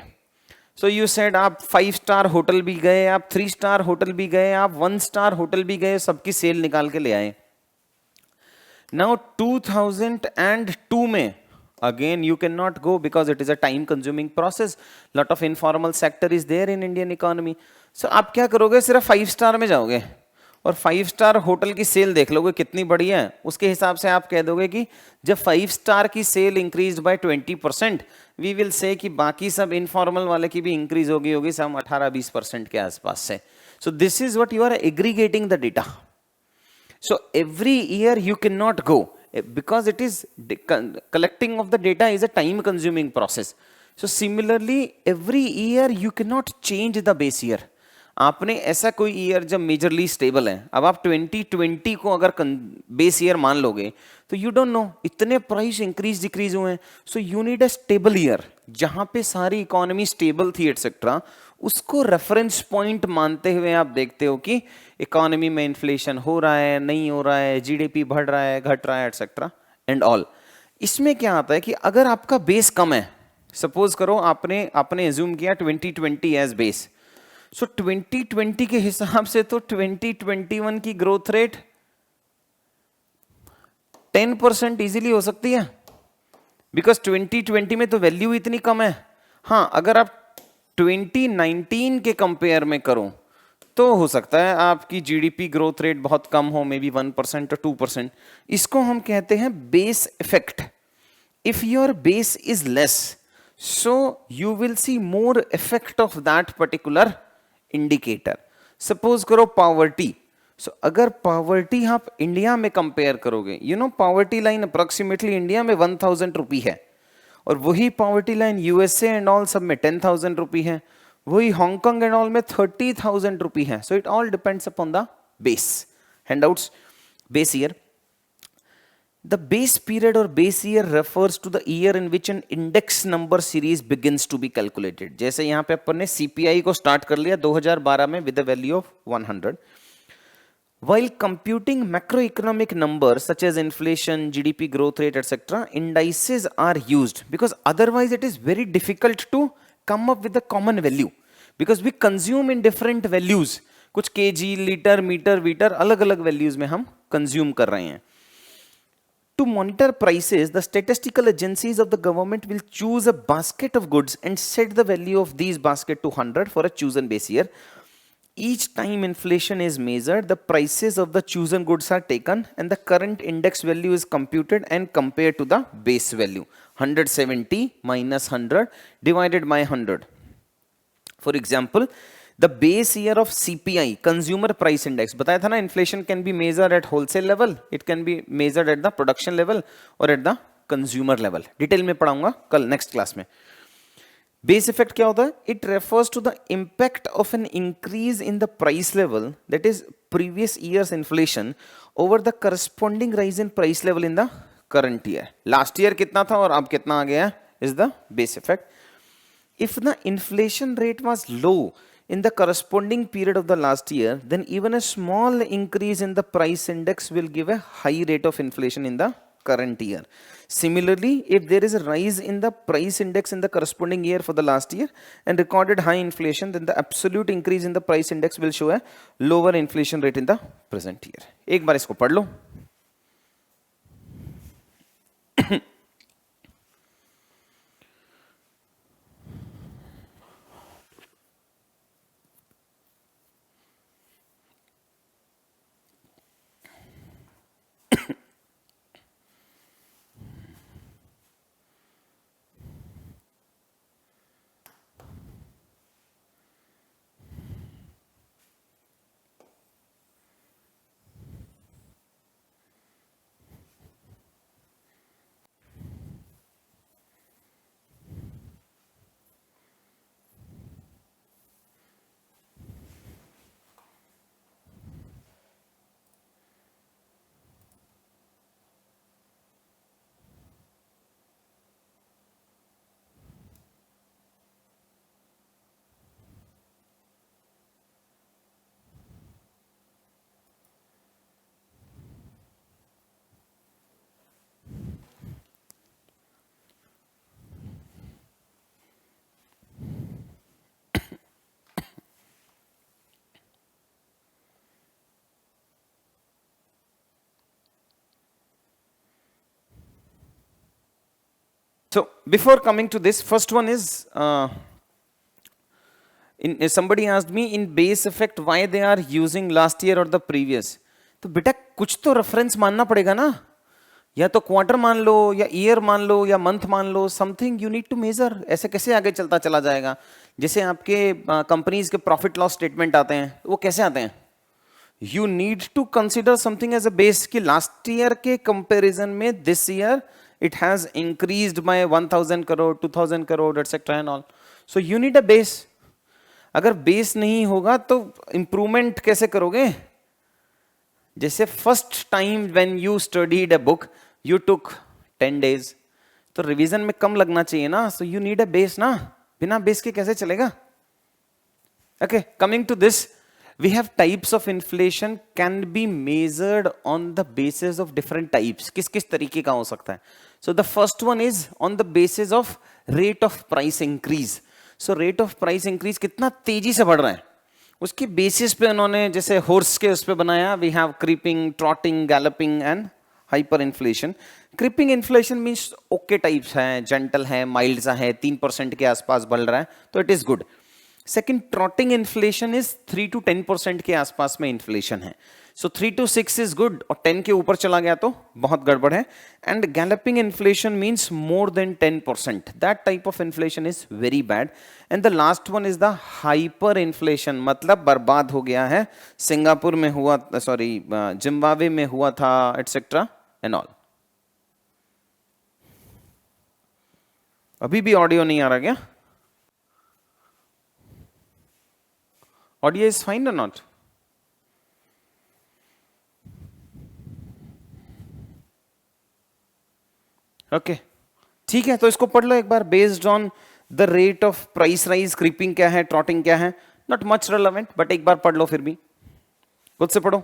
[SPEAKER 1] So you said आप 5 स्टार होटल भी गए, आप 3 स्टार होटल भी गए, आप 1 स्टार होटल भी गए, सबकी सेल निकाल के ले आए. नाउ 2002 में again you cannot go because it is a time consuming process. Lot of informal sector is there in Indian economy. So आप क्या करोगे? सिर्फ 5 स्टार में जाओगे और 5 स्टार होटल की सेल देख लोगे कितनी बड़ी है, उसके हिसाब से आप कह दोगे कि जब 5 स्टार की sale increase by 20%, we will say कि बाकी सब इनफॉर्मल वाले की भी इंक्रीज होगी सब 18-20% के आसपास से. So this is what you are aggregating the data. So every year you can not go because it is collecting of the data is a time consuming process. So similarly every year you cannot change the base year. आपने ऐसा कोई year जब majorly stable है, अब आप 2020 को अगर base year मान लोगे तो यू डोंट नो इतने प्राइस इंक्रीज डिक्रीज हुए हैं. सो you need a stable year जहां पे सारी इकोनॉमी स्टेबल थी एटसेट्रा. उसको रेफरेंस पॉइंट मानते हुए आप देखते हो कि इकोनॉमी में इन्फ्लेशन हो रहा है, नहीं हो रहा है, जीडीपी बढ़ रहा है, घट रहा है एटसेट्रा एंड ऑल. इसमें क्या आता है कि अगर आपका बेस कम है, सपोज करो आपने एज्यूम किया 2020 एज बेस. सो 2020 के हिसाब से तो 2021 की ग्रोथ रेट 10% इजीली हो सकती है, बिकॉज 2020 में तो वैल्यू इतनी कम है. हाँ, अगर आप 2019 के कंपेयर में करो तो हो सकता है आपकी जीडीपी ग्रोथ रेट बहुत कम हो, मे बी 1% और 2%. इसको हम कहते हैं base effect. If your base is less, so you will see more effect of that particular indicator. Suppose करो poverty. So अगर poverty आप इंडिया में कंपेयर करोगे, you know poverty line approximately India में 1000 रुपी है, और वही poverty line USA and all सब में 10,000 रुपी है, वही हांगकांग एंड ऑल में 30,000 रुपी है. So it all depends upon the base. Handouts, base year. The base period or base year refers to the year in which an index number series begins to be calculated. जैसे यहाँ पे अपन ने CPI को start कर लिया 2012 में with a value of 100. While computing macroeconomic numbers such as inflation, GDP growth rate, etc., indices are used because otherwise it is very difficult to come up with a common value because we consume in different values. कुछ kg, liter, meter, वीटर अलग अलग values में हम consume कर रहे हैं. To monitor prices, the statistical agencies of the government will choose a basket of goods and set the value of these basket to 100 for a chosen base year. Each time inflation is measured, the prices of the chosen goods are taken and the current index value is computed and compared to the base value. 170 minus 100 divided by 100. For example, the base year of CPI, consumer price index, बताया था ना, inflation can be measured at wholesale level, it can be measured at the production level or at the consumer level. Detail में पढ़ाऊंगा कल next class में. Base effect क्या होता है? It refers to the impact of an increase in the price level that is previous years inflation over the corresponding rise in price level in the current year. Last year कितना था और अब कितना आ गया is the base effect. If the inflation rate was low in the corresponding period of the last year, then even a small increase in the price index will give a high rate of inflation in the current year. Similarly, if there is a rise in the price index in the corresponding year for the last year and recorded high inflation, then the absolute increase in the price index will show a lower inflation rate in the present year. एक बार इसको पढ़ लो. So before coming to this, first one is somebody asked me in base effect why they are using last year or the previous. तो बेटा कुछ तो reference मानना पड़ेगा ना, या तो क्वार्टर मान लो या ईयर मान लो या मंथ मान लो, something you need to measure. ऐसे कैसे आगे चलता चला जाएगा? जैसे आपके कंपनीज के प्रॉफिट लॉस स्टेटमेंट आते हैं, वो कैसे आते हैं? You need to consider something as a base कि लास्ट ईयर के कंपेरिजन में this year it has increased by 1000 crore, 2000 crore, etc. and all. So you need a base. अगर बेस नहीं होगा तो इंप्रूवमेंट कैसे करोगे? जैसे first time when you studied a book you took 10 days, तो रिवीजन में कम लगना चाहिए ना. So you need a base ना, बिना बेस के कैसे चलेगा? Okay, coming to this, we have types of inflation can be measured on the basis of different types. किस किस तरीके का हो सकता है? So the first one is on the basis of rate of price increase. So rate of price increase कितना तेजी से बढ़ रहा है, उसकी बेसिस पे उन्होंने जैसे हॉर्स के उस पे बनाया. We have creeping, trotting, galloping and hyperinflation. Creeping inflation means okay types है, gentle है, mild सा है, 3% के आसपास बढ़ रहा है, तो it is good. Second, trotting inflation is 3 to 10% के आसपास में इन्फ्लेशन है. सो 3 to 6 इज गुड, और 10 के ऊपर चला गया तो बहुत गड़बड़ है. And galloping inflation means more than 10%. That type of inflation is very bad. And the last one is the hyper inflation, मतलब बर्बाद हो गया है. सिंगापुर में हुआ, सॉरी जिम्बाब्वे में हुआ था, एटसेट्रा एंड ऑल. अभी भी ऑडियो नहीं आ रहा क्या? ऑडियो इज फाइन और नॉट? ओके, ठीक है. तो इसको पढ़ लो एक बार. Based on the rate of price rise, creeping क्या है, ट्रॉटिंग क्या है. नॉट मच रेलेवेंट, बट एक बार पढ़ लो फिर भी. खुद से पढ़ो.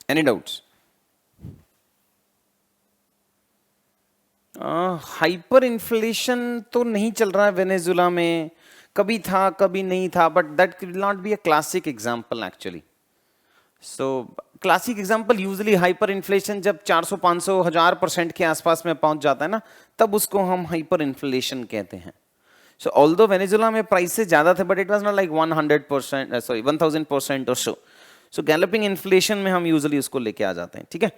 [SPEAKER 1] Any doubts? हाइपर इन्फ्लेशन तो नहीं चल रहा है वेनेजुला में. कभी था कभी नहीं था, but that will not be a classic example actually. So classic example usually hyper inflation जब 400 500 1000% के आसपास में पहुंच जाता है ना, तब उसको हम हाइपर इन्फ्लेशन कहते हैं. सो ऑल्दो वेनेजुला में प्राइसेस ज्यादा थे, but it was not like 100%, sorry 1000% और सो. सो गैलपिंग इन्फ्लेशन में हम यूजुअली उसको लेके आ जाते हैं. ठीक है.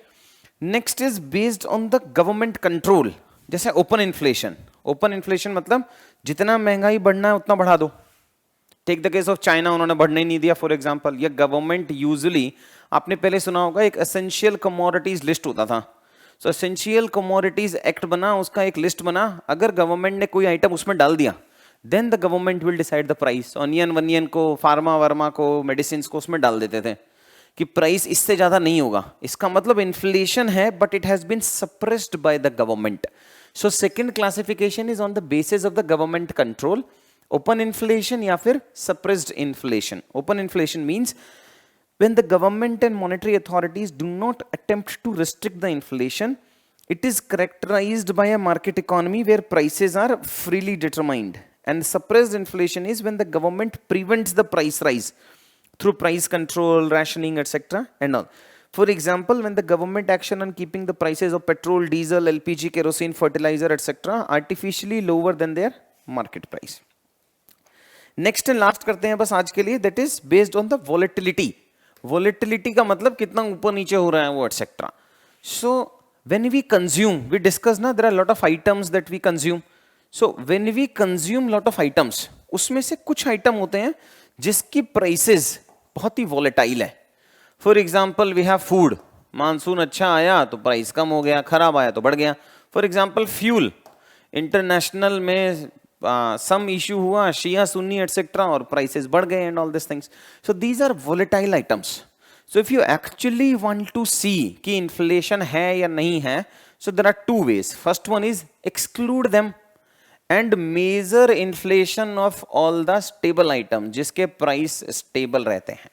[SPEAKER 1] Next is based on the government control. जैसे ओपन इन्फ्लेशन. ओपन इन्फ्लेशन मतलब जितना महंगाई बढ़ना है उतना बढ़ा दो. Take the case of China, उन्होंने बढ़ने नहीं दिया फॉर एग्जांपल. या गवर्नमेंट यूजुअली, आपने पहले सुना होगा, एक एसेंशियल कमोडिटीज लिस्ट होता था. सो एसेंशियल कमोडिटीज एक्ट बना, उसका एक लिस्ट बना. अगर गवर्नमेंट ने कोई आइटम उसमें डाल दिया, then the government will decide the price. Onion वनियन को, फार्मा वर्मा को, मेडिसिन को उसमें डाल देते थे कि प्राइस इससे ज्यादा नहीं होगा. इसका मतलब इन्फ्लेशन है, but it has been suppressed by the government. So second classification is on the basis of the government control. Open inflation या फिर suppressed inflation. Open inflation means when the government and monetary authorities do not attempt to restrict the inflation, it is characterized by a market economy where prices are freely determined And suppressed inflation is when the government prevents the price rise through price control, rationing, etc. and all. For example, when the government action on keeping the prices of petrol, diesel, LPG, kerosene, fertilizer, etc. artificially lower than their market price. Next and last करते हैं बस आज के लिए, that is based on the volatility. Volatility का मतलब कितना ऊपर नीचे हो रहा है वो etcetera. So when we consume, we discuss no, there are lot of items that we consume. So when we consume lot of items, उसमें से कुछ आइटम होते हैं जिसकी प्राइसेस बहुत ही वॉलेटाइल है. For example we have food. Monsoon अच्छा आया तो प्राइस कम हो गया, खराब आया तो बढ़ गया. फॉर एग्जाम्पल फ्यूल, इंटरनेशनल में some issue हुआ, शिया सुन्नी एटसेट्रा, और prices बढ़ गए and all these things. So these are volatile items. So if you actually want to see कि inflation है या नहीं है, so there are two ways. First one is exclude them and measure inflation of all the stable items जिसके price stable रहते हैं.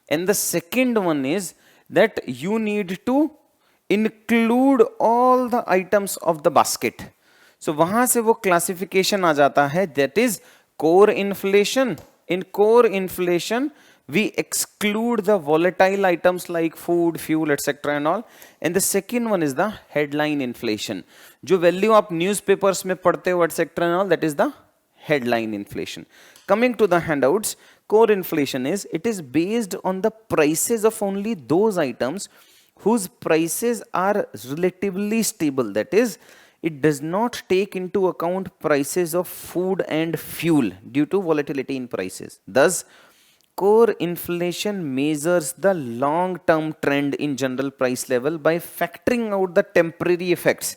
[SPEAKER 1] And the second one is that you need to include all the items of the basket. So वहां से वो classification आ जाता है, that is core inflation. In core inflation we exclude the volatile items like food, fuel, etc. and all. And the second one is the headline inflation. जो value आप newspapers में पढ़ते हो etc. and all, that is the headline inflation. Coming to the handouts, core inflation is, it is based on the prices of only those items whose prices are relatively stable. That is, it does not take into account prices of food and fuel due to volatility in prices. Thus, core inflation measures the long-term trend in general price level by factoring out the temporary effects,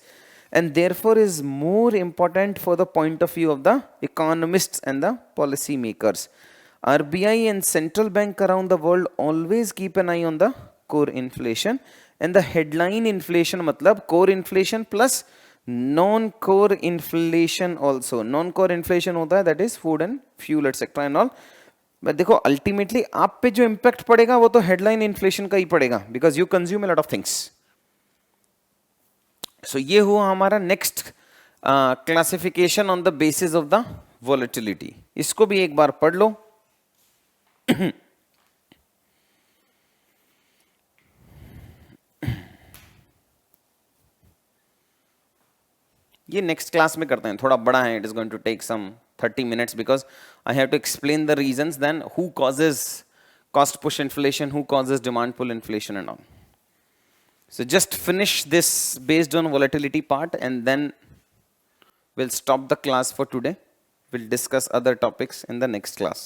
[SPEAKER 1] and therefore is more important for the point of view of the economists and the policy makers. RBI and central bank around the world always keep an eye on the core inflation. And the headline inflation matlab core inflation plus non-core inflation also. Non-core inflation होता है, that is food and fuel etc. and all. but देखो ultimately आप पे जो impact पड़ेगा वो तो headline inflation का ही पड़ेगा, because you consume a lot of things. So ये हुआ हमारा next classification on the basis of the volatility. इसको भी एक बार पढ़ लो. ये नेक्स्ट क्लास में करते हैं, थोड़ा बड़ा है. It is going to take some 30 minutes because I have to explain the reasons, then who causes cost push inflation, who causes demand pull inflation and all. So just finish this based on volatility part and then we'll stop the class for today. We'll discuss other topics in the next class.